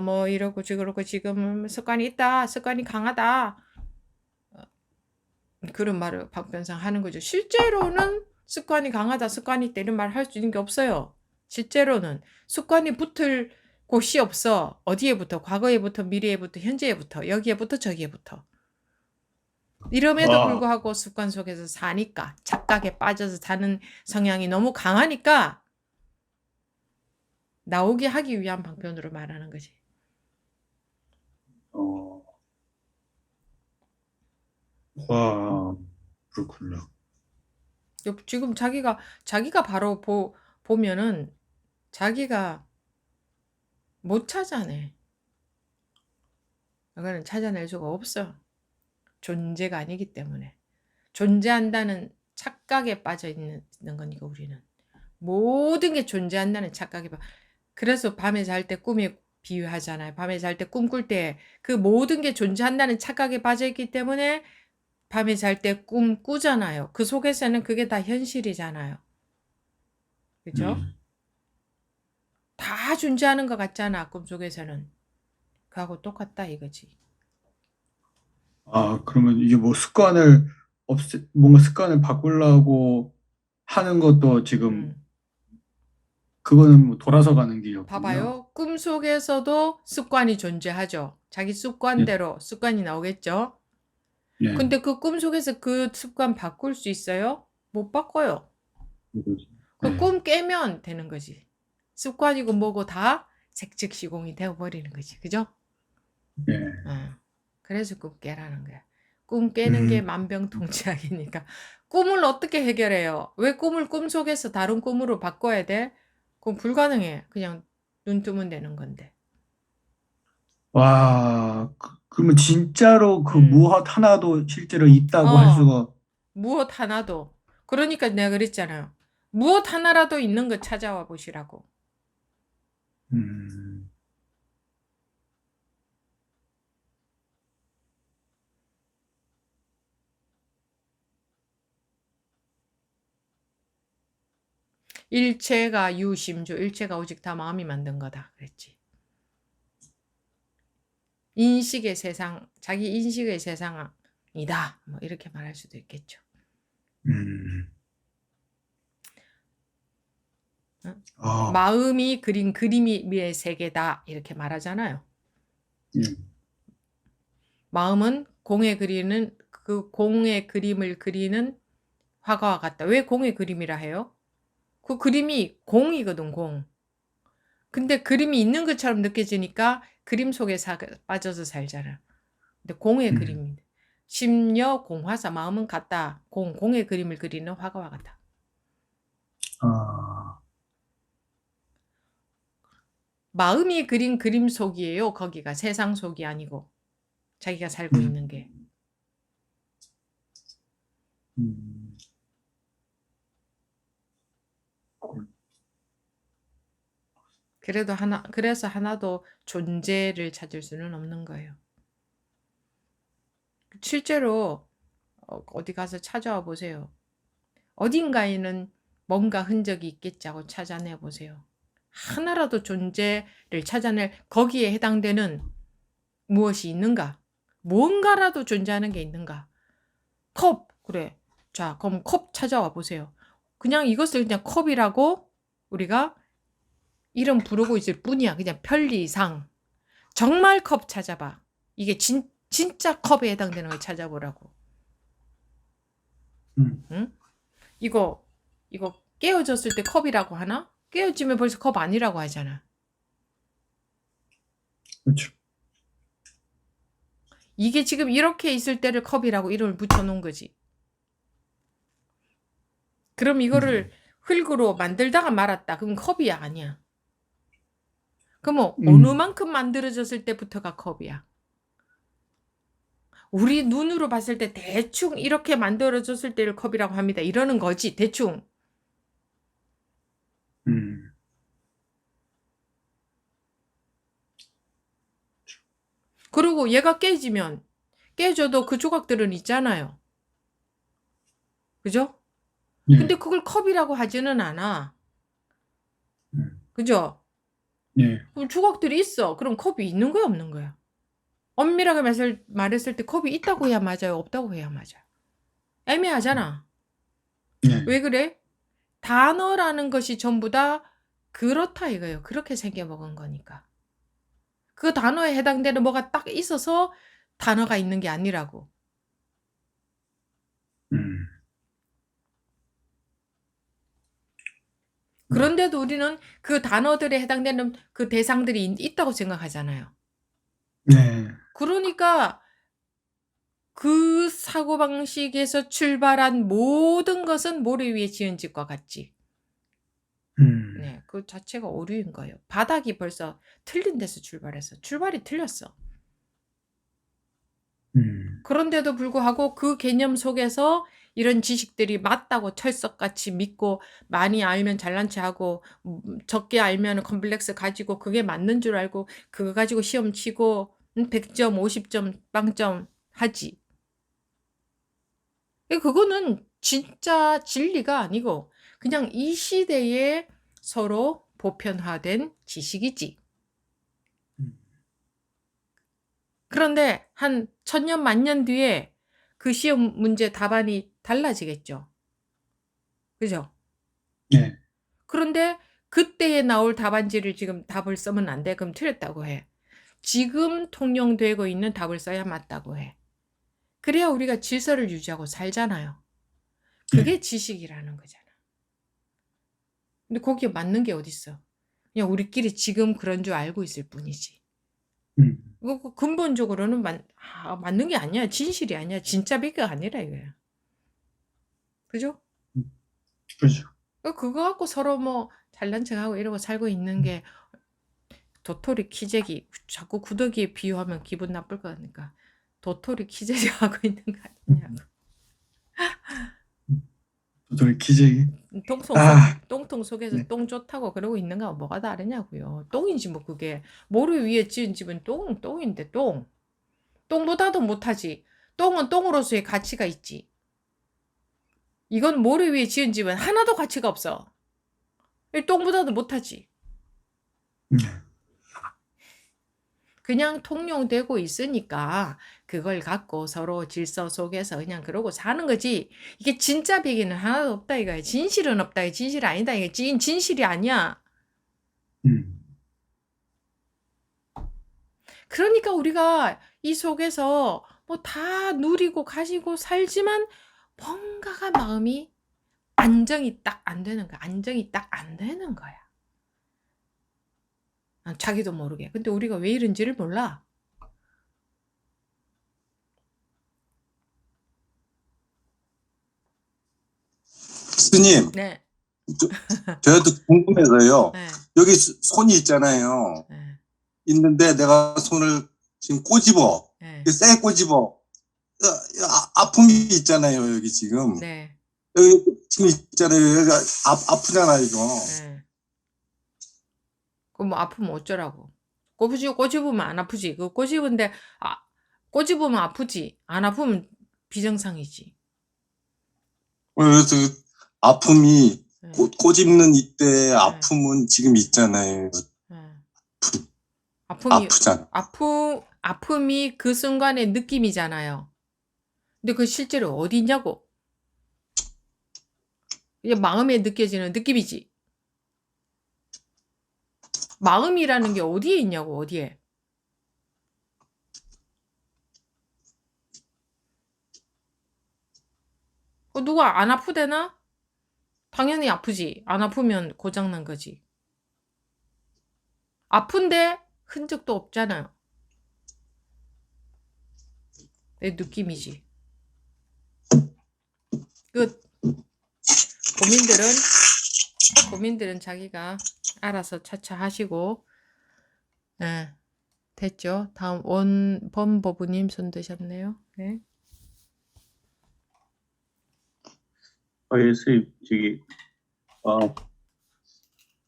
뭐 이러고 저러고 지금 습관이 있다, 습관이 강하다, 그런 말을 방편상 하는 거죠. 실제로는 습관이 강하다, 습관이 있다 이런 말 할 수 있는 게 없어요. 실제로는 습관이 붙을 곳이 없어. 어디에부터? 과거에부터, 미래에부터, 현재에부터, 여기에부터, 저기에부터. 이럼에도 와. 불구하고 습관 속에서 사니까, 착각에 빠져서 사는 성향이 너무 강하니까 나오게 하기 위한 방편으로 말하는 거지. 와, 그렇군요. 지금 자기가 바로 보면은 자기가 못 찾아내. 그거는 찾아낼 수가 없어. 존재가 아니기 때문에. 존재한다는 착각에 빠져 있는 거니까 우리는. 모든 게 존재한다는 착각에 그래서 밤에 잘 때 꿈에 비유하잖아요. 밤에 잘 때 꿈꿀 때 그 모든 게 존재한다는 착각에 빠져 있기 때문에 밤에 잘 때 꿈 꾸잖아요. 그 속에서는 그게 다 현실이잖아요. 그죠? 다 존재하는 것 같잖아. 꿈속에서는. 그하고 똑같다 이거지. 그러면 이게 뭐 뭔가 습관을 바꾸려고 하는 것도 지금, 그거는 뭐 돌아서 가는 길이었군요. 봐봐요. 꿈속에서도 습관이 존재하죠. 자기 습관대로 습관이 나오겠죠. 예. 근데 그 꿈속에서 그 습관 바꿀 수 있어요? 못 바꿔요. 그 꿈 깨면 되는 거지. 습관이고 뭐고 다 색즉시공이 되어버리는 거지. 그죠? 예. 그래서 꿈 깨라는 거야. 꿈 깨는 게 만병통치약이니까. 꿈을 어떻게 해결해요? 왜 꿈을 꿈속에서 다른 꿈으로 바꿔야 돼? 그건 불가능해. 그냥 눈 뜨면 되는 건데. 와, 그러면 진짜로 그 무엇 하나도 실제로 있다고 할 수가. 무엇 하나도. 그러니까 내가 그랬잖아요. 무엇 하나라도 있는 거 찾아와 보시라고. 일체가 유심주, 일체가 오직 다 마음이 만든 거다. 그랬지. 인식의 세상, 자기 인식의 세상이다. 뭐 이렇게 말할 수도 있겠죠. 마음이 그린 그림의 세계다. 이렇게 말하잖아요. 마음은 공의 그림을 그리는 화가와 같다. 왜 공의 그림이라 해요? 그 그림이 공이거든, 공. 근데 그림이 있는 것처럼 느껴지니까 그림 속에 빠져서 살잖아. 근데 공의 그림인데. 심려 공화사, 마음은 같다. 공의 그림을 그리는 화가와 같다. 마음이 그린 그림 속이에요. 거기가 세상 속이 아니고 자기가 살고 있는 게. 그래서 하나도 존재를 찾을 수는 없는 거예요. 실제로 어디 가서 찾아와 보세요. 어딘가에는 뭔가 흔적이 있겠지 하고 찾아내 보세요. 하나라도 존재를 찾아낼 거기에 해당되는 무엇이 있는가? 뭔가라도 존재하는 게 있는가? 컵, 그래. 자, 그럼 컵 찾아와 보세요. 그냥 이것을 그냥 컵이라고 우리가 이름 부르고 있을 뿐이야. 그냥 편리상. 정말 컵 찾아봐. 이게 진짜 컵에 해당되는 걸 찾아보라고. 응? 이거 깨어졌을 때 컵이라고 하나? 깨어지면 벌써 컵 아니라고 하잖아. 그렇죠. 이게 지금 이렇게 있을 때를 컵이라고 이름을 붙여놓은 거지. 그럼 이거를 흙으로 만들다가 말았다. 그럼 컵이야, 아니야. 그럼 뭐 어느 만큼 만들어졌을 때부터가 컵이야. 우리 눈으로 봤을 때 대충 이렇게 만들어졌을 때를 컵이라고 합니다. 이러는 거지, 대충. 그리고 얘가 깨져도 그 조각들은 있잖아요. 그죠? 예. 근데 그걸 컵이라고 하지는 않아. 그죠? 예. 그럼 조각들이 있어. 그럼 컵이 있는 거야, 없는 거야? 엄밀하게 말했을 때 컵이 있다고 해야 맞아요, 없다고 해야 맞아. 애매하잖아. 예. 왜 그래? 단어라는 것이 전부 다 그렇다 이거예요. 그렇게 생겨먹은 거니까. 그 단어에 해당되는 뭐가 딱 있어서 단어가 있는 게 아니라고. 그런데도 우리는 그 단어들에 해당되는 그 대상들이 있다고 생각하잖아요. 네. 그러니까 그 사고방식에서 출발한 모든 것은 모래 위에 지은 집과 같지. 네, 그 자체가 오류인 거예요. 바닥이 벌써 틀린 데서 출발해서 출발이 틀렸어. 그런데도 불구하고 그 개념 속에서 이런 지식들이 맞다고 철석같이 믿고 많이 알면 잘난 체하고 적게 알면 컴플렉스 가지고 그게 맞는 줄 알고 그거 가지고 시험 치고 100점, 50점, 빵점 하지. 그거는 진짜 진리가 아니고 그냥 이 시대에 서로 보편화된 지식이지. 그런데 한 1000년, 만년 뒤에 그 시험 문제 답안이 달라지겠죠. 그죠? 네. 그런데 그때에 나올 답안지를 지금 답을 쓰면 안 돼. 그럼 틀렸다고 해. 지금 통용되고 있는 답을 써야 맞다고 해. 그래야 우리가 질서를 유지하고 살잖아요. 그게 지식이라는 거잖아. 근데 거기에 맞는 게 어딨어. 그냥 우리끼리 지금 그런 줄 알고 있을 뿐이지. 그거 근본적으로는 맞는 게 아니야. 진실이 아니야. 진짜 비가 아니라 이거야. 그죠? 그렇죠. 그거 갖고 서로 뭐 잘난 척하고 이러고 살고 있는 게 도토리 키재기 자꾸 구더기에 비유하면 기분 나쁠 거니까 도토리 키재기 하고 있는 거 아니냐고. 도토리 키재기. 똥통 속에서 네. 똥 좋다고 그러고 있는 거 뭐가 다르냐고요. 똥이지 뭐 그게. 모래 위에 지은 집은 똥인데 똥. 똥보다도 못하지. 똥은 똥으로서의 가치가 있지. 이건 모래 위에 지은 집은 하나도 가치가 없어. 똥보다도 못하지. 그냥 통용되고 있으니까 그걸 갖고 서로 질서 속에서 그냥 그러고 사는 거지. 이게 진짜 비기는 하나도 없다 이거야. 진실은 없다. 진실 아니다. 이게 진실이 아니야. 그러니까 우리가 이 속에서 뭐 다 누리고 가지고 살지만 뭔가가 마음이 안정이 딱 안 되는 거야. 안정이 딱 안 되는 거야. 자기도 모르게. 근데 우리가 왜 이런지를 몰라. 스님, 네. 저도 궁금해서요. 네. 여기 손이 있잖아요. 네. 있는데 내가 손을 지금 꼬집어. 네. 세 꼬집어. 아픔이 있잖아요, 여기 지금. 네. 여기 지금 있잖아요. 여기가 아프잖아, 이거. 네. 그럼 뭐 아프면 어쩌라고. 꼬집으면 안 아프지. 그 꼬집으면 아프지. 안 아프면 비정상이지. 그래서 아픔이 네. 꼬집는 이때 아픔은 지금 있잖아요. 예. 아픔이 아프잖아. 아픔이 그 순간의 느낌이잖아요. 근데 그 실제로 어디 있냐고. 이게 마음에 느껴지는 느낌이지. 마음이라는 게 어디에 있냐고, 어디에. 누가 안 아프대나? 당연히 아프지. 안 아프면 고장난 거지. 아픈데 흔적도 없잖아요. 내 느낌이지. 끝. 고민들은 자기가 알아서 차차 하시고, 네, 됐죠. 다음 원범버부님 손 드셨네요. 네. 예, 선생님,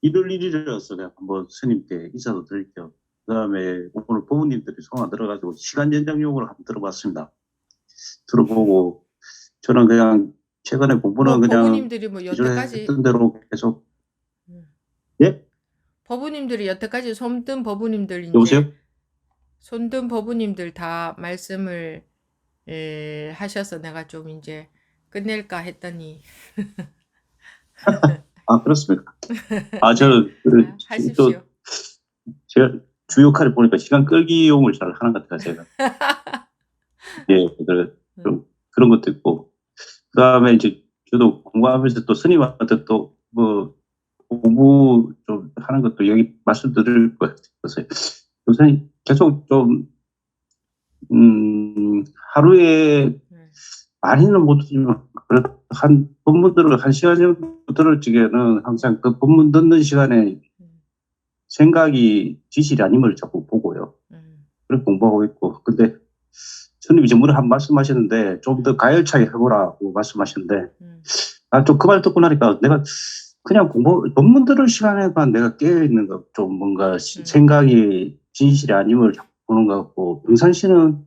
일요일 일이라서 내가 한번 스님께 인사도 드릴게요. 그 다음에 오늘 부모님들이 소원 들어가지고 시간 연장 요구를 한번 들어봤습니다. 들어보고 저는 그냥 최근에 공부는 그냥 법부님들이 뭐 기존에 여태까지 했던 대로 계속 예? 법부님들이 여태까지 손든 법부님들 이제 여보세요? 손든 법부님들 다 말씀을 하셔서 내가 좀 이제 끝낼까 했더니 그렇습니까? 네, 또 하십시오. 제가 주 역할을 보니까 시간 끌기용을 잘 하는 것 같아요, 제가. 예, 좀 그런 것도 있고. 그 다음에 이제 저도 공부하면서 또 스님한테 또 뭐 공부 좀 하는 것도 여기 말씀드릴 것 같아서 요새 계속 좀 하루에 많이는 못하지만 그래도 한 본문들을 1시간 정도 들을 적에는 항상 그 본문 듣는 시간에 생각이 지실이 아님을 자꾸 보고요. 그렇게 공부하고 있고. 근데 스님이 전번에 한 말씀하셨는데 좀 더 가열차게 해보라고 말씀하셨는데 좀 그 말 듣고 나니까 내가 그냥 본문 들을 시간에만 내가 깨어있는 거 좀 뭔가 생각이 진실이 아님을 자꾸 보는 것 같고 병산씨는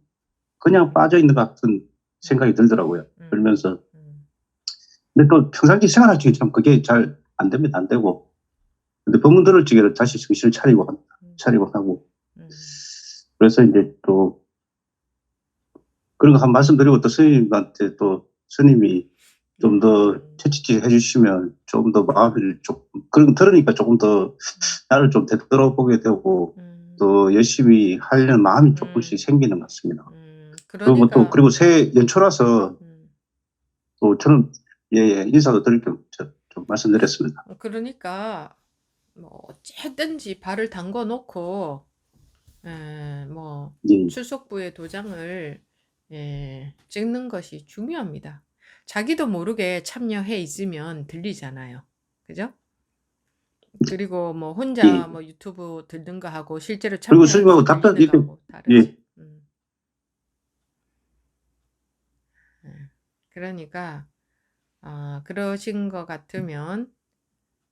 그냥 빠져있는 것 같은 생각이 들더라고요. 그러면서 근데 또 평상시 생활할 적에 참 그게 잘 안 됩니다. 안 되고 근데 본문 들을 적에는 다시 정신을 차리고 하고 그래서 이제 또 그런 거 한 말씀 드리고 또 스님한테 또 스님이 좀 더 채찍질 해주시면 좀 더 마음을 조금 그런 거 들으니까 조금 더 나를 좀 되돌아보게 되고 또 열심히 하려는 마음이 조금씩 생기는 것 같습니다. 그리고 새해 연초라서 또 저는 인사도 드릴 겸 좀 말씀드렸습니다. 그러니까 뭐 어쨌든지 발을 담궈 놓고 뭐 출석부에 도장을 찍는 것이 중요합니다. 자기도 모르게 참여해 있으면 들리잖아요. 그죠? 그리고 뭐 혼자 뭐 유튜브 듣는 거 하고 실제로 그리고 참여해서 스님하고 답변 들리는 거하고 다르지. 그러니까 그러신 것 같으면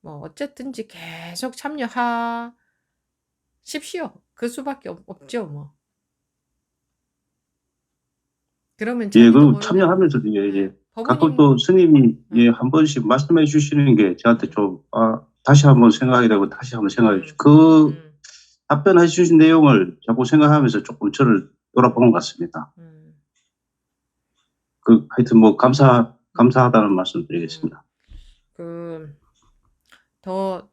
뭐 어쨌든지 계속 참여하십시오. 그 수밖에 없죠, 뭐. 그러면 자기도 그리고 모르게 참여하면서 가끔 법부님 또 스님이 한 번씩 말씀해 주시는 게 저한테 좀 다시 한번 생각이 되고 다시 한번 생각해 주시고 그 답변해 주신 내용을 자꾸 생각하면서 조금 저를 돌아보는 것 같습니다. 하여튼 뭐 감사하다는 말씀 드리겠습니다. 더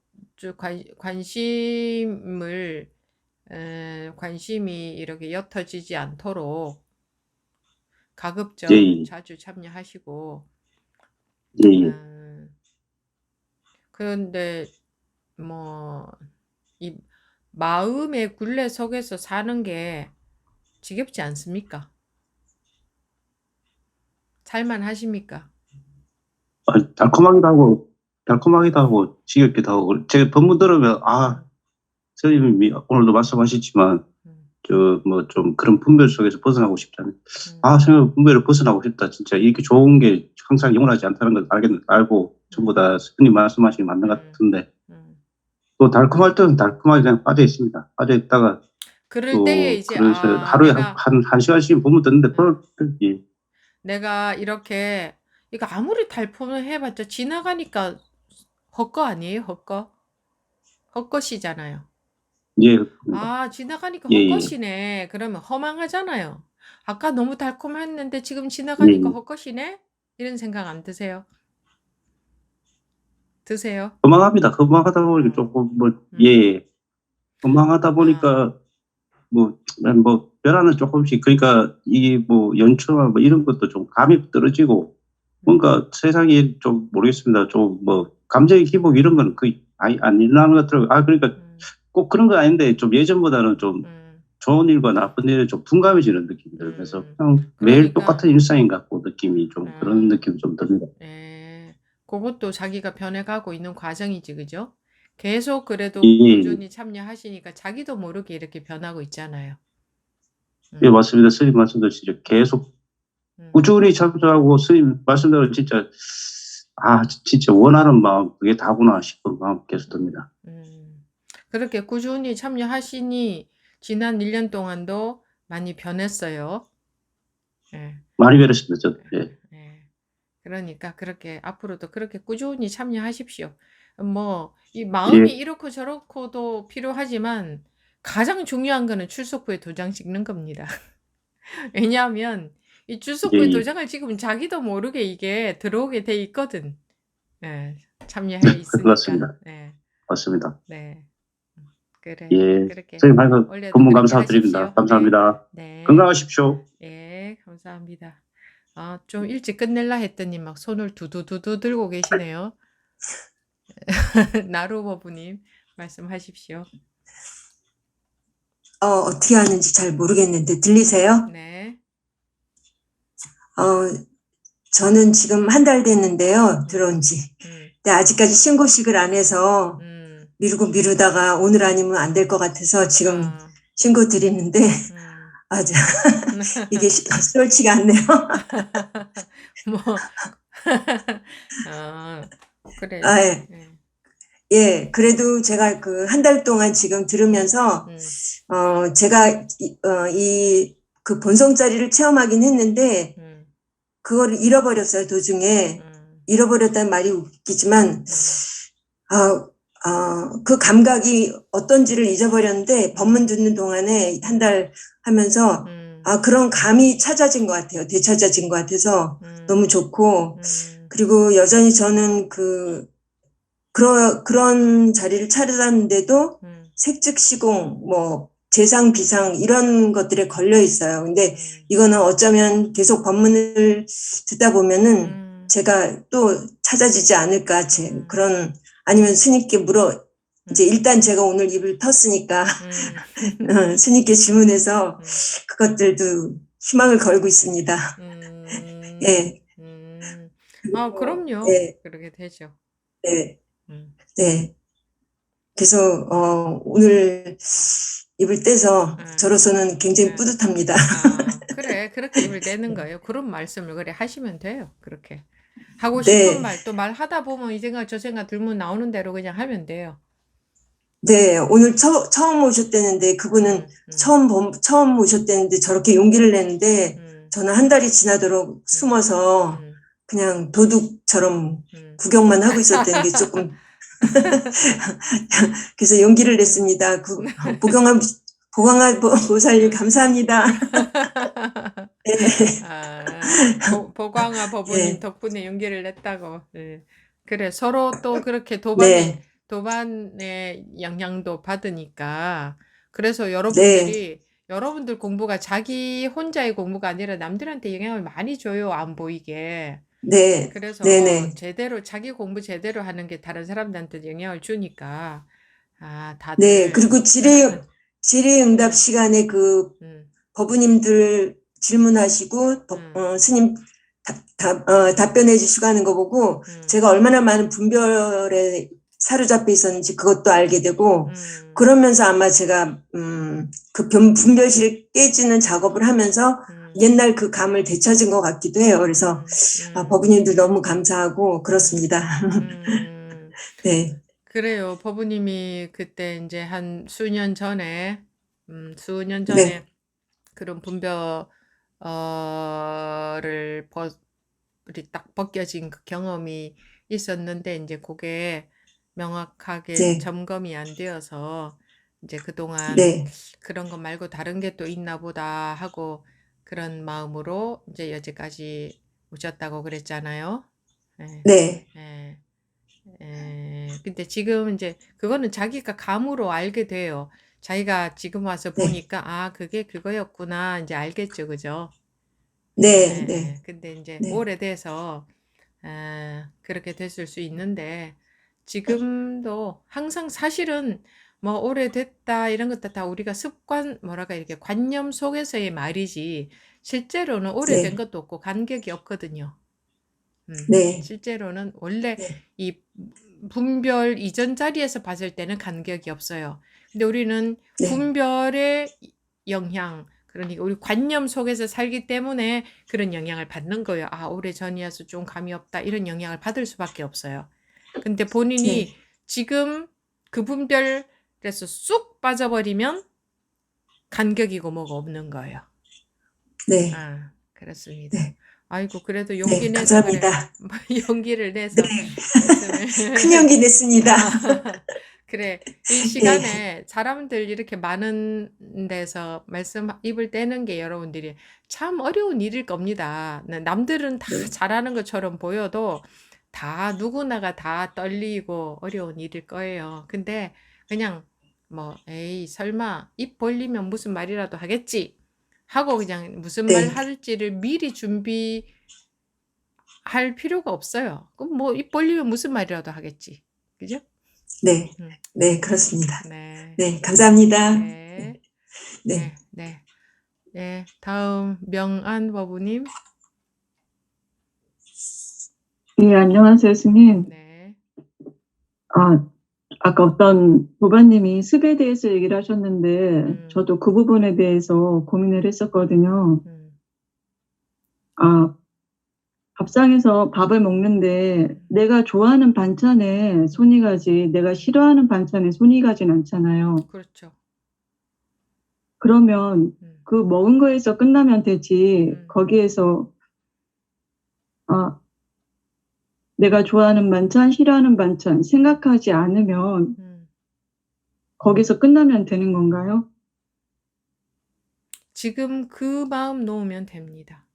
관심이 이렇게 옅어지지 않도록 가급적 자주 참여하시고 그런데 뭐 이 마음의 굴레 속에서 사는 게 지겹지 않습니까? 살만 하십니까? 달콤하기도 하고 지겹기도 하고 제가 법문 들으면 선생님이 오늘도 말씀하셨지만 뭐 좀 그런 분별 속에서 벗어나고 싶다는 생각 분별을 벗어나고 싶다. 진짜 이렇게 좋은 게 항상 영원하지 않다는 걸 알고 전부 다 스님 말씀하신 게 맞는 것 같은데 또 달콤할 때는 달콤하게 그냥 빠져 있습니다. 빠져 있다가 그럴 때에 이제 그래서 하루에 한 시간씩 보면 듣는데 내가 이렇게 이거 아무리 달콤을 해봤자 지나가니까 헛거 아니에요? 헛거? 헛것이잖아요. 예, 아, 지나가니까 예, 예, 헛것이네. 그러면 허망하잖아요. 아까 너무 달콤했는데 지금 예, 지나가니까 예. 헛것이네? 이런 생각 안 드세요? 드세요? 허망합니다. 허망하다 보니까 어, 조금 뭐, 예, 음, 예. 허망하다 아, 보니까 뭐, 변화는 조금씩, 그러니까 이 뭐 연초나 뭐 이런 것도 좀 감이 떨어지고 뭔가 세상이 좀 모르겠습니다. 좀 뭐, 감정의 기복 이런 거는 거의 아예 안 일어나는 것 같더라고요. 그러니까 음, 꼭 그런 건 아닌데 좀 예전보다는 좀 음, 좋은 일과 나쁜 일에 좀 둔감해지는 느낌이 들면서 그냥 매일 그러니까, 똑같은 일상인 것 같고 느낌이 좀 그런 아, 느낌이 좀 듭니다. 예, 그것도 자기가 변해가고 있는 과정이지, 그죠? 계속 그래도 예, 꾸준히 참여하시니까 자기도 모르게 이렇게 변하고 있잖아요. 예, 음, 맞습니다. 스님 말씀대로 진짜 계속 음, 꾸준히 참조하고 스님 말씀대로 진짜 진짜 원하는 마음 그게 다구나 싶은 마음 계속 듭니다. 그렇게 꾸준히 참여하시니 지난 1년 동안도 많이 변했어요. 예, 많이 배웠습니다. 예. 예. 그러니까 그렇게 앞으로도 그렇게 꾸준히 참여하십시오. 뭐, 이 마음이 예, 이렇고 저렇고도 필요하지만 가장 중요한 거는 출석부에 도장 찍는 겁니다. 왜냐하면 이 예, 출석부에 예. 도장을 찍으면 자기도 모르게 이게 들어오게 돼 있거든. 예, 참여해 있으니까. 맞습니다. 네, 맞습니다. 네. 그래요. 예. 그렇게 선생님 말씀 올해도 본문 그렇게 감사드립니다. 하십시오. 네, 감사합니다. 네, 건강하십시오. 네, 감사합니다. 아, 좀 일찍 끝낼라 했더니 막 손을 두두두두 들고 계시네요. 나루버부님 말씀하십시오. 어떻게 하는지 잘 모르겠는데 들리세요? 네, 저는 지금 한 달 됐는데요. 들어온 지. 근데 아직까지 신고식을 안 해서 미루다가 오늘 아니면 안 될 것 같아서 지금 아, 신고 드리는데 아주 이게 솔치가 않네요. 뭐, 아, 그래요. 아, 예. 네. 예, 그래도 제가 그 한 달 동안 지금 들으면서 제가 그 본성 자리를 체험하긴 했는데 그거를 잃어버렸어요, 도중에. 잃어버렸다는 말이 웃기지만, 그 감각이 어떤지를 잊어버렸는데, 법문 듣는 동안에 한 달 하면서, 그런 감이 찾아진 것 같아요. 되찾아진 것 같아서 너무 좋고, 그리고 여전히 저는 그런 자리를 찾았는데도 색즉시공, 뭐, 재상, 비상, 이런 것들에 걸려 있어요. 근데 이거는 어쩌면 계속 법문을 듣다 보면은 제가 또 찾아지지 않을까, 그런, 아니면 스님께 이제 일단 제가 오늘 입을 텄으니까, 스님께 질문해서 그것들도 희망을 걸고 있습니다. 예. 아, 그리고, 그럼요. 네, 그렇게 되죠. 네, 음. 네. 그래서, 오늘 입을 떼서 저로서는 굉장히 뿌듯합니다. 그래. 그렇게 입을 떼는 거예요. 그런 말씀을 그래 하시면 돼요. 그렇게. 하고 싶은 네, 말 또 말하다 보면 이 생각 저 생각 들면 나오는 대로 그냥 하면 돼요. 네. 오늘 처음 오셨대는데 그분은 처음 오셨대는데 저렇게 용기를 내는데 저는 한 달이 지나도록 숨어서 그냥 도둑처럼 구경만 하고 있었다는 게 조금 그래서 용기를 냈습니다. 보강한 보살님 감사합니다. 네. 보광아 법부님 예. 덕분에 용기를 냈다고. 네. 그래, 서로 또 그렇게 네. 도반의 영향도 받으니까. 그래서 네. 여러분들 공부가 자기 혼자의 공부가 아니라 남들한테 영향을 많이 줘요, 안 보이게. 네. 그래서 네네. 자기 공부 제대로 하는 게 다른 사람들한테 영향을 주니까, 네. 다들, 그리고 질의응답 시간에 그 음, 법부님들 질문하시고 스님 답변해 주시고 하는 거 보고 제가 얼마나 많은 분별에 사로잡혀 있었는지 그것도 알게 되고 그러면서 아마 제가 그 분별실을 깨지는 작업을 하면서 옛날 그 감을 되찾은 것 같기도 해요. 그래서 법부님들 너무 감사하고 그렇습니다. 네. 그래요. 법부님이 그때 이제 한 수년 전에 네. 그런 이 딱 벗겨진 그 경험이 있었는데, 이제 그게 명확하게 네. 점검이 안 되어서 이제 그동안 네. 그런 것 말고 다른 게 또 있나 보다 하고 그런 마음으로 이제 여기까지 오셨다고 그랬잖아요. 예, 네. 예, 근데 지금 이제 그거는 자기가 감으로 알게 돼요. 자기가 지금 와서 네. 보니까 아, 그게 그거였구나. 이제 알겠죠, 그죠? 네. 네. 근데 이제 네. 오래돼서 그렇게 됐을 수 있는데 지금도 항상 사실은 뭐 오래됐다 이런 것도 다 우리가 습관 뭐랄까 이렇게 관념 속에서의 말이지 실제로는 오래된 네. 것도 없고 간격이 없거든요. 네. 실제로는 원래 네. 이 분별 이전 자리에서 봤을 때는 간격이 없어요. 근데 우리는 네. 분별의 영향, 그러니까 우리 관념 속에서 살기 때문에 그런 영향을 받는 거예요. 아, 오래전이어서 좀 감이 없다. 이런 영향을 받을 수밖에 없어요. 근데 본인이 네. 지금 그 분별에서 쑥 빠져버리면 간격이고 뭐가 없는 거예요. 네. 아, 그렇습니다. 네. 아이고, 그래도 용기 네. 내서 그래. 감사합니다. 용기를 내서 네. 말씀을. 큰 용기 냈습니다. 그래. 이 네. 시간에 사람들 이렇게 많은 데서 말씀 입을 떼는 게 여러분들이 참 어려운 일일 겁니다. 남들은 다 네. 잘하는 것처럼 보여도 다 누구나가 다 떨리고 어려운 일일 거예요. 근데 그냥 뭐 에이 설마 입 벌리면 무슨 말이라도 하겠지 하고 그냥 무슨 말 네. 할지를 미리 준비할 필요가 없어요. 그럼 뭐 입 벌리면 무슨 말이라도 하겠지. 그죠? 네. 음. 네. 그렇습니다. 네. 네. 감사합니다. 네. 네. 네. 네. 네. 다음 명안 법우님. 예, 안녕하세요, 스님. 네. 아까 어떤 부바님이 습에 대해서 얘기를 하셨는데, 저도 그 부분에 대해서 고민을 했었거든요. 밥상에서 밥을 먹는데, 내가 좋아하는 반찬에 손이 가지, 내가 싫어하는 반찬에 손이 가진 않잖아요. 그렇죠. 그러면 그 먹은 거에서 끝나면 되지, 거기에서, 내가 좋아하는 반찬, 싫어하는 반찬 생각하지 않으면 거기서 끝나면 되는 건가요? 지금 그 마음 놓으면 됩니다.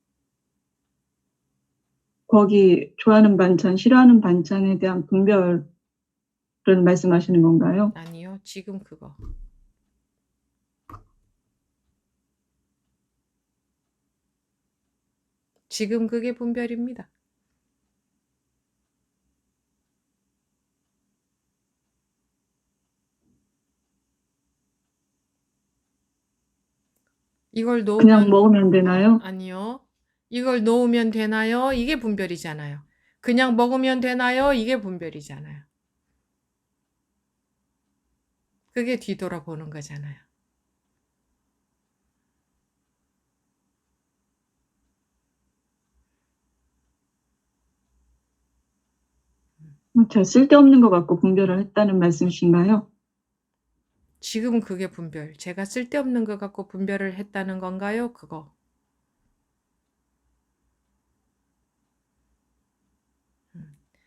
거기 좋아하는 반찬, 싫어하는 반찬에 대한 분별을 말씀하시는 건가요? 아니요. 지금 그거. 지금 그게 분별입니다. 이걸 그냥 놓으면 먹으면 되나요? 아니요. 이걸 놓으면 되나요? 이게 분별이잖아요. 그냥 먹으면 되나요? 이게 분별이잖아요. 그게 뒤돌아보는 거잖아요. 저 쓸데없는 것 같고 분별을 했다는 말씀이신가요? 지금 그게 분별. 제가 쓸데없는 것 갖고 분별을 했다는 건가요? 그거.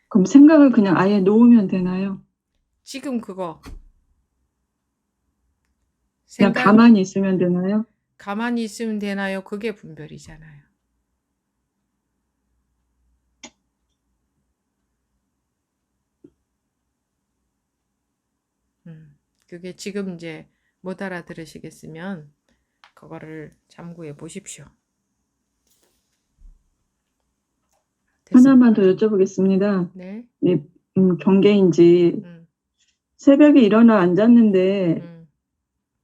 그럼 생각을 그냥 아예 놓으면 되나요? 지금 그거. 그냥 가만히 있으면 되나요? 가만히 있으면 되나요? 그게 분별이잖아요. 그게 지금 이제 못 알아들으시겠으면 그거를 참고해 보십시오. 하나만 더 여쭤보겠습니다. 네. 경계인지 새벽에 일어나 앉았는데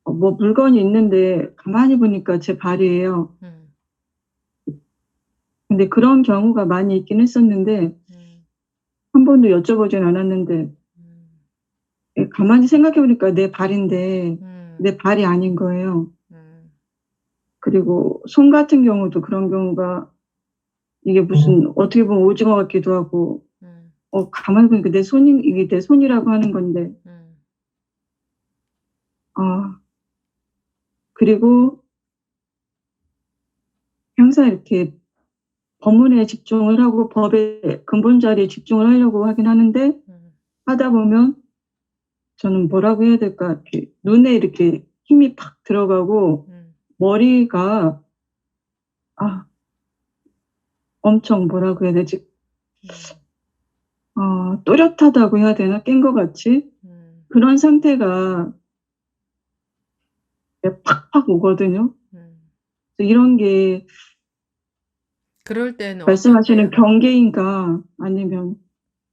뭐 물건이 있는데 가만히 보니까 제 발이에요. 근데 그런 경우가 많이 있긴 했었는데 한 번도 여쭤보진 않았는데 가만히 생각해 보니까 내 발인데 내 발이 아닌 거예요. 그리고 손 같은 경우도 그런 경우가 이게 무슨 어떻게 보면 오징어 같기도 하고 가만히 보니까 이게 내 손이라고 하는 건데 그리고 항상 이렇게 법문에 집중을 하고 법의 근본 자리에 집중을 하려고 하긴 하는데 하다 보면 저는 뭐라고 해야 될까? 이렇게 눈에 이렇게 힘이 팍 들어가고 머리가 엄청 뭐라고 해야 되지? 또렷하다고 해야 되나? 깬 것 같이 그런 상태가 팍팍 오거든요. 이런 게 그럴 때는 말씀하시는 어떤데요? 경계인가 아니면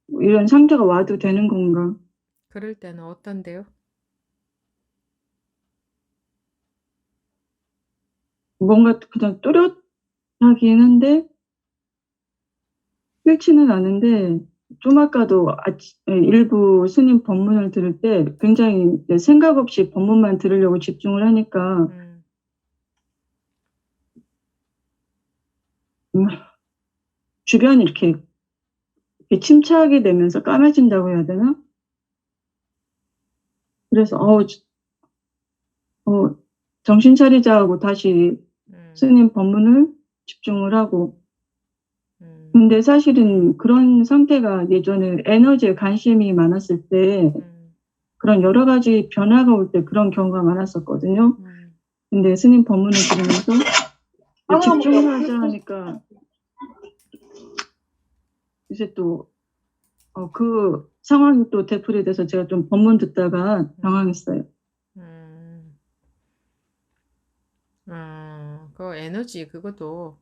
뭐 이런 상태가 와도 되는 건가? 그럴 때는 어떤데요? 뭔가 그냥 또렷하긴 한데 싫지는 않은데 좀 아까도 일부 스님 법문을 들을 때 굉장히 생각 없이 법문만 들으려고 집중을 하니까 주변이 이렇게 침체하게 되면서 까매진다고 해야 되나? 그래서 정신 차리자 하고 다시 스님 법문을 집중을 하고 근데 사실은 그런 상태가 예전에 에너지에 관심이 많았을 때 그런 여러 가지 변화가 올 때 그런 경우가 많았었거든요. 근데 스님 법문을 들으면서 집중을 하자 하니까 이제 또 그 상황이 또 되풀이돼서 제가 좀 법문 듣다가 당황했어요. 그 에너지 그것도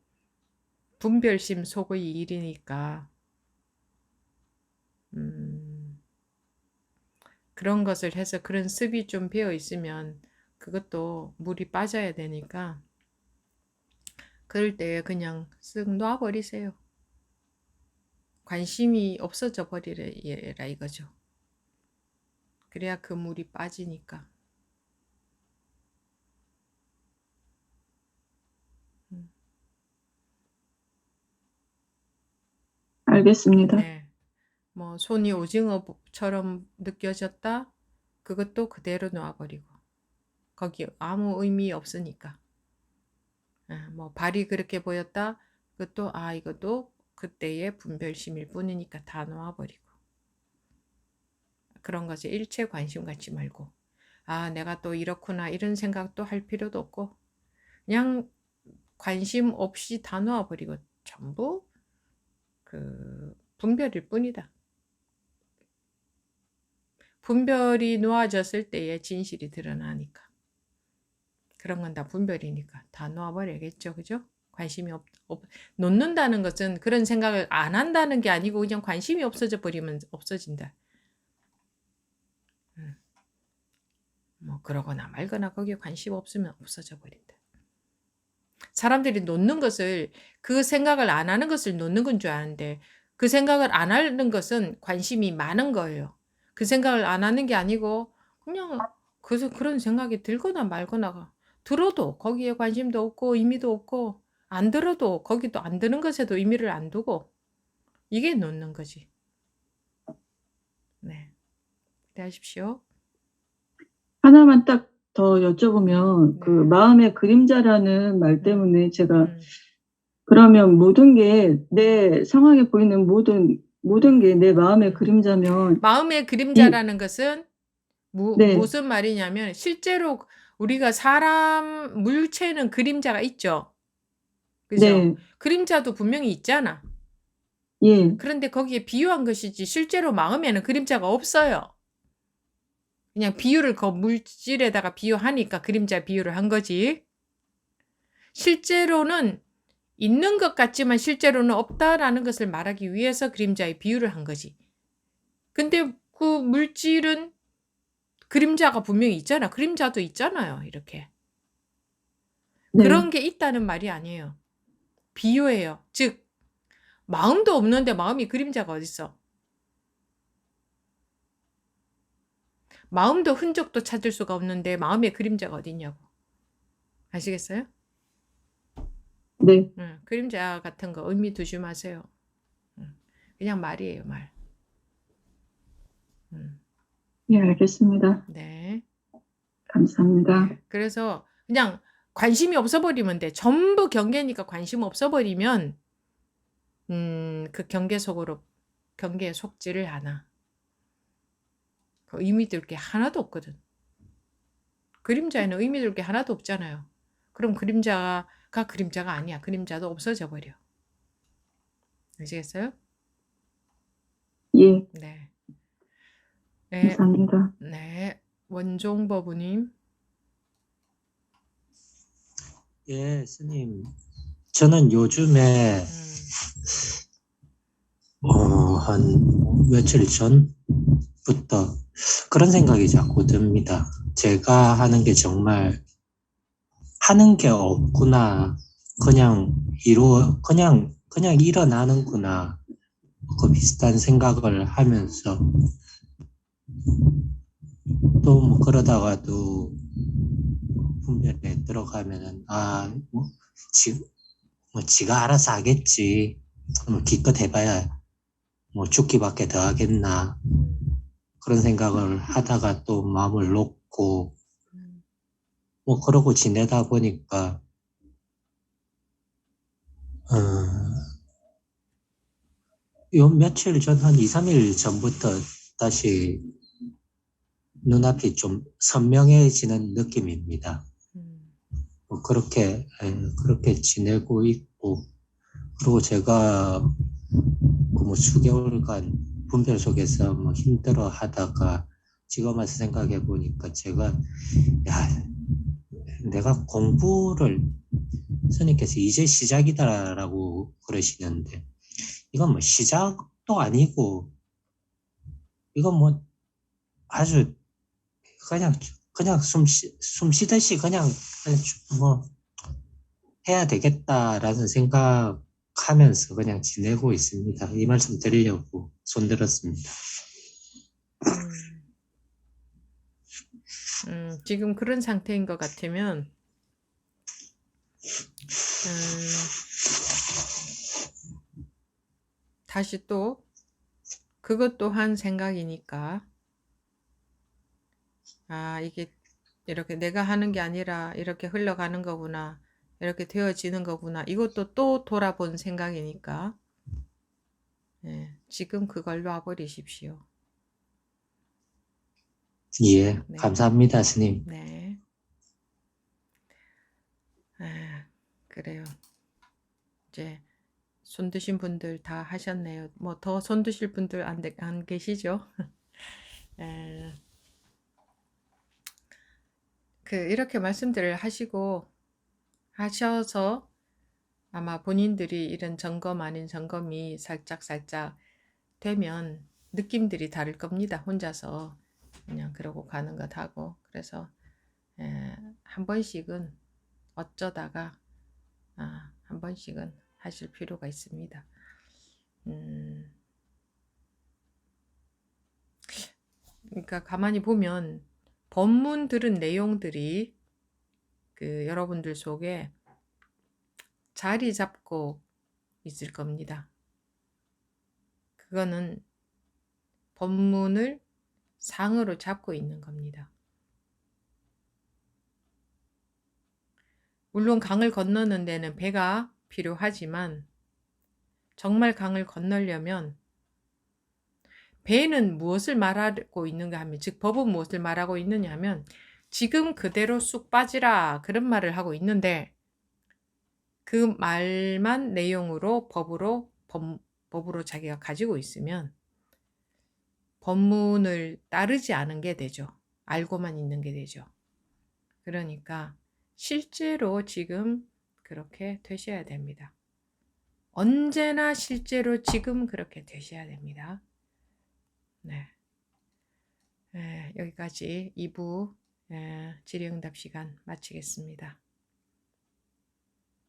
분별심 속의 일이니까 그런 것을 해서 그런 습이 좀 배어 있으면 그것도 물이 빠져야 되니까 그럴 때 그냥 쓱 놔버리세요. 관심이 없어져 버리라 이거죠. 그래야 그 물이 빠지니까. 알겠습니다. 네. 뭐 손이 오징어처럼 느껴졌다? 그것도 그대로 놔버리고 거기 아무 의미 없으니까. 뭐 발이 그렇게 보였다? 그것도 이것도 그때의 분별심일 뿐이니까 다 놓아버리고 그런 것에 일체 관심 갖지 말고 내가 또 이렇구나 이런 생각도 할 필요도 없고 그냥 관심 없이 다 놓아버리고 전부 그 분별일 뿐이다. 분별이 놓아졌을 때의 진실이 드러나니까 그런 건 다 분별이니까 다 놓아버려야겠죠. 그죠? 관심이 놓는다는 것은 그런 생각을 안 한다는 게 아니고 그냥 관심이 없어져 버리면 없어진다. 뭐 그러거나 말거나 거기에 관심 없으면 없어져 버린다. 사람들이 놓는 것을 그 생각을 안 하는 것을 놓는 건 줄 아는데 그 생각을 안 하는 것은 관심이 많은 거예요. 그 생각을 안 하는 게 아니고 그냥 그래서 그런 생각이 들거나 말거나 들어도 거기에 관심도 없고 의미도 없고 안 들어도 거기도 안 드는 것에도 의미를 안 두고 이게 놓는 거지. 네. 기대하십시오. 하나만 딱 더 여쭤보면 그 마음의 그림자라는 말 때문에 제가 그러면 모든 게 내 상황에 보이는 모든 게 내 마음의 그림자면 마음의 그림자라는 것은 네. 무슨 말이냐면 실제로 우리가 사람 물체는 그림자가 있죠. 그죠? 네. 그림자도 분명히 있잖아. 예. 그런데 거기에 비유한 것이지 실제로 마음에는 그림자가 없어요. 그냥 비유를 그 물질에다가 비유하니까 그림자 비유를 한 거지. 실제로는 있는 것 같지만 실제로는 없다라는 것을 말하기 위해서 그림자의 비유를 한 거지. 근데 그 물질은 그림자가 분명히 있잖아. 그림자도 있잖아요. 이렇게. 네. 그런 게 있다는 말이 아니에요. 비유예요. 즉 마음도 없는데 마음이 그림자가 어딨어. 마음도 흔적도 찾을 수가 없는데 마음의 그림자가 어딨냐고. 아시겠어요? 네. 그림자 같은 거 의미 두지 마세요. 그냥 말이에요, 말. 예, 알겠습니다. 네. 감사합니다. 네. 그래서 그냥 관심이 없어버리면 돼. 전부 경계니까 관심 없어버리면 그 경계에 속지를 않아. 그 의미 둘 게 하나도 없거든. 그림자에는 의미 둘 게 하나도 없잖아요. 그럼 그림자가 그림자가 아니야. 그림자도 없어져 버려. 아시겠어요? 예, 네. 네, 감사합니다. 네. 원종버부님. 예, 스님. 저는 요즘에, 한 며칠 전부터 그런 생각이 자꾸 듭니다. 제가 하는 게 정말 하는 게 없구나. 그냥 일어나는구나. 그 비슷한 생각을 하면서 또 뭐 그러다가도 분별에 들어가면은 지가 알아서 하겠지. 뭐 기껏 해봐야 뭐 죽기밖에 더 하겠나. 그런 생각을 하다가 또 마음을 놓고 뭐 그러고 지내다 보니까 요 며칠 전 한 2, 3일 전부터 다시 눈앞이 좀 선명해지는 느낌입니다. 뭐 그렇게 지내고 있고, 그리고 제가 뭐 수개월간 분별 속에서 뭐 힘들어 하다가 지금 와서 생각해 보니까 내가 공부를 스님께서 이제 시작이다라고 그러시는데, 이건 뭐 시작도 아니고, 이건 뭐 아주 그냥 숨 쉬듯이 그냥 뭐 해야 되겠다라는 생각하면서 그냥 지내고 있습니다. 이 말씀 드리려고 손들었습니다. 지금 그런 상태인 것 같으면 다시 또 그것 또한 생각이니까 이게 이렇게 내가 하는 게 아니라 이렇게 흘러가는 거구나, 이렇게 되어지는 거구나, 이것도 또 돌아본 생각이니까 지금 그걸 놔버리십시오. 예, 네. 감사합니다, 스님. 네. 그래요. 이제 손 드신 분들 다 하셨네요. 뭐 더 손 드실 분들 안 계시죠? 이렇게 말씀들을 하셔서 아마 본인들이 이런 점검 아닌 점검이 살짝 되면 느낌들이 다를 겁니다. 혼자서 그냥 그러고 가는 것 하고. 그래서 한 번씩은 어쩌다가 한 번씩은 하실 필요가 있습니다. 그러니까 가만히 보면 법문 들은 내용들이 여러분들 속에 자리 잡고 있을 겁니다. 그거는 법문을 상으로 잡고 있는 겁니다. 물론 강을 건너는 데는 배가 필요하지만 정말 강을 건너려면 배는 무엇을 말하고 있는가 하면, 즉 법은 무엇을 말하고 있느냐 하면 지금 그대로 쑥 빠지라, 그런 말을 하고 있는데 그 말만 내용으로 법으로 자기가 가지고 있으면 법문을 따르지 않은 게 되죠. 알고만 있는 게 되죠. 그러니까 실제로 지금 그렇게 되셔야 됩니다. 언제나 실제로 지금 그렇게 되셔야 됩니다. 네. 여기까지 2부 질의응답 시간 마치겠습니다.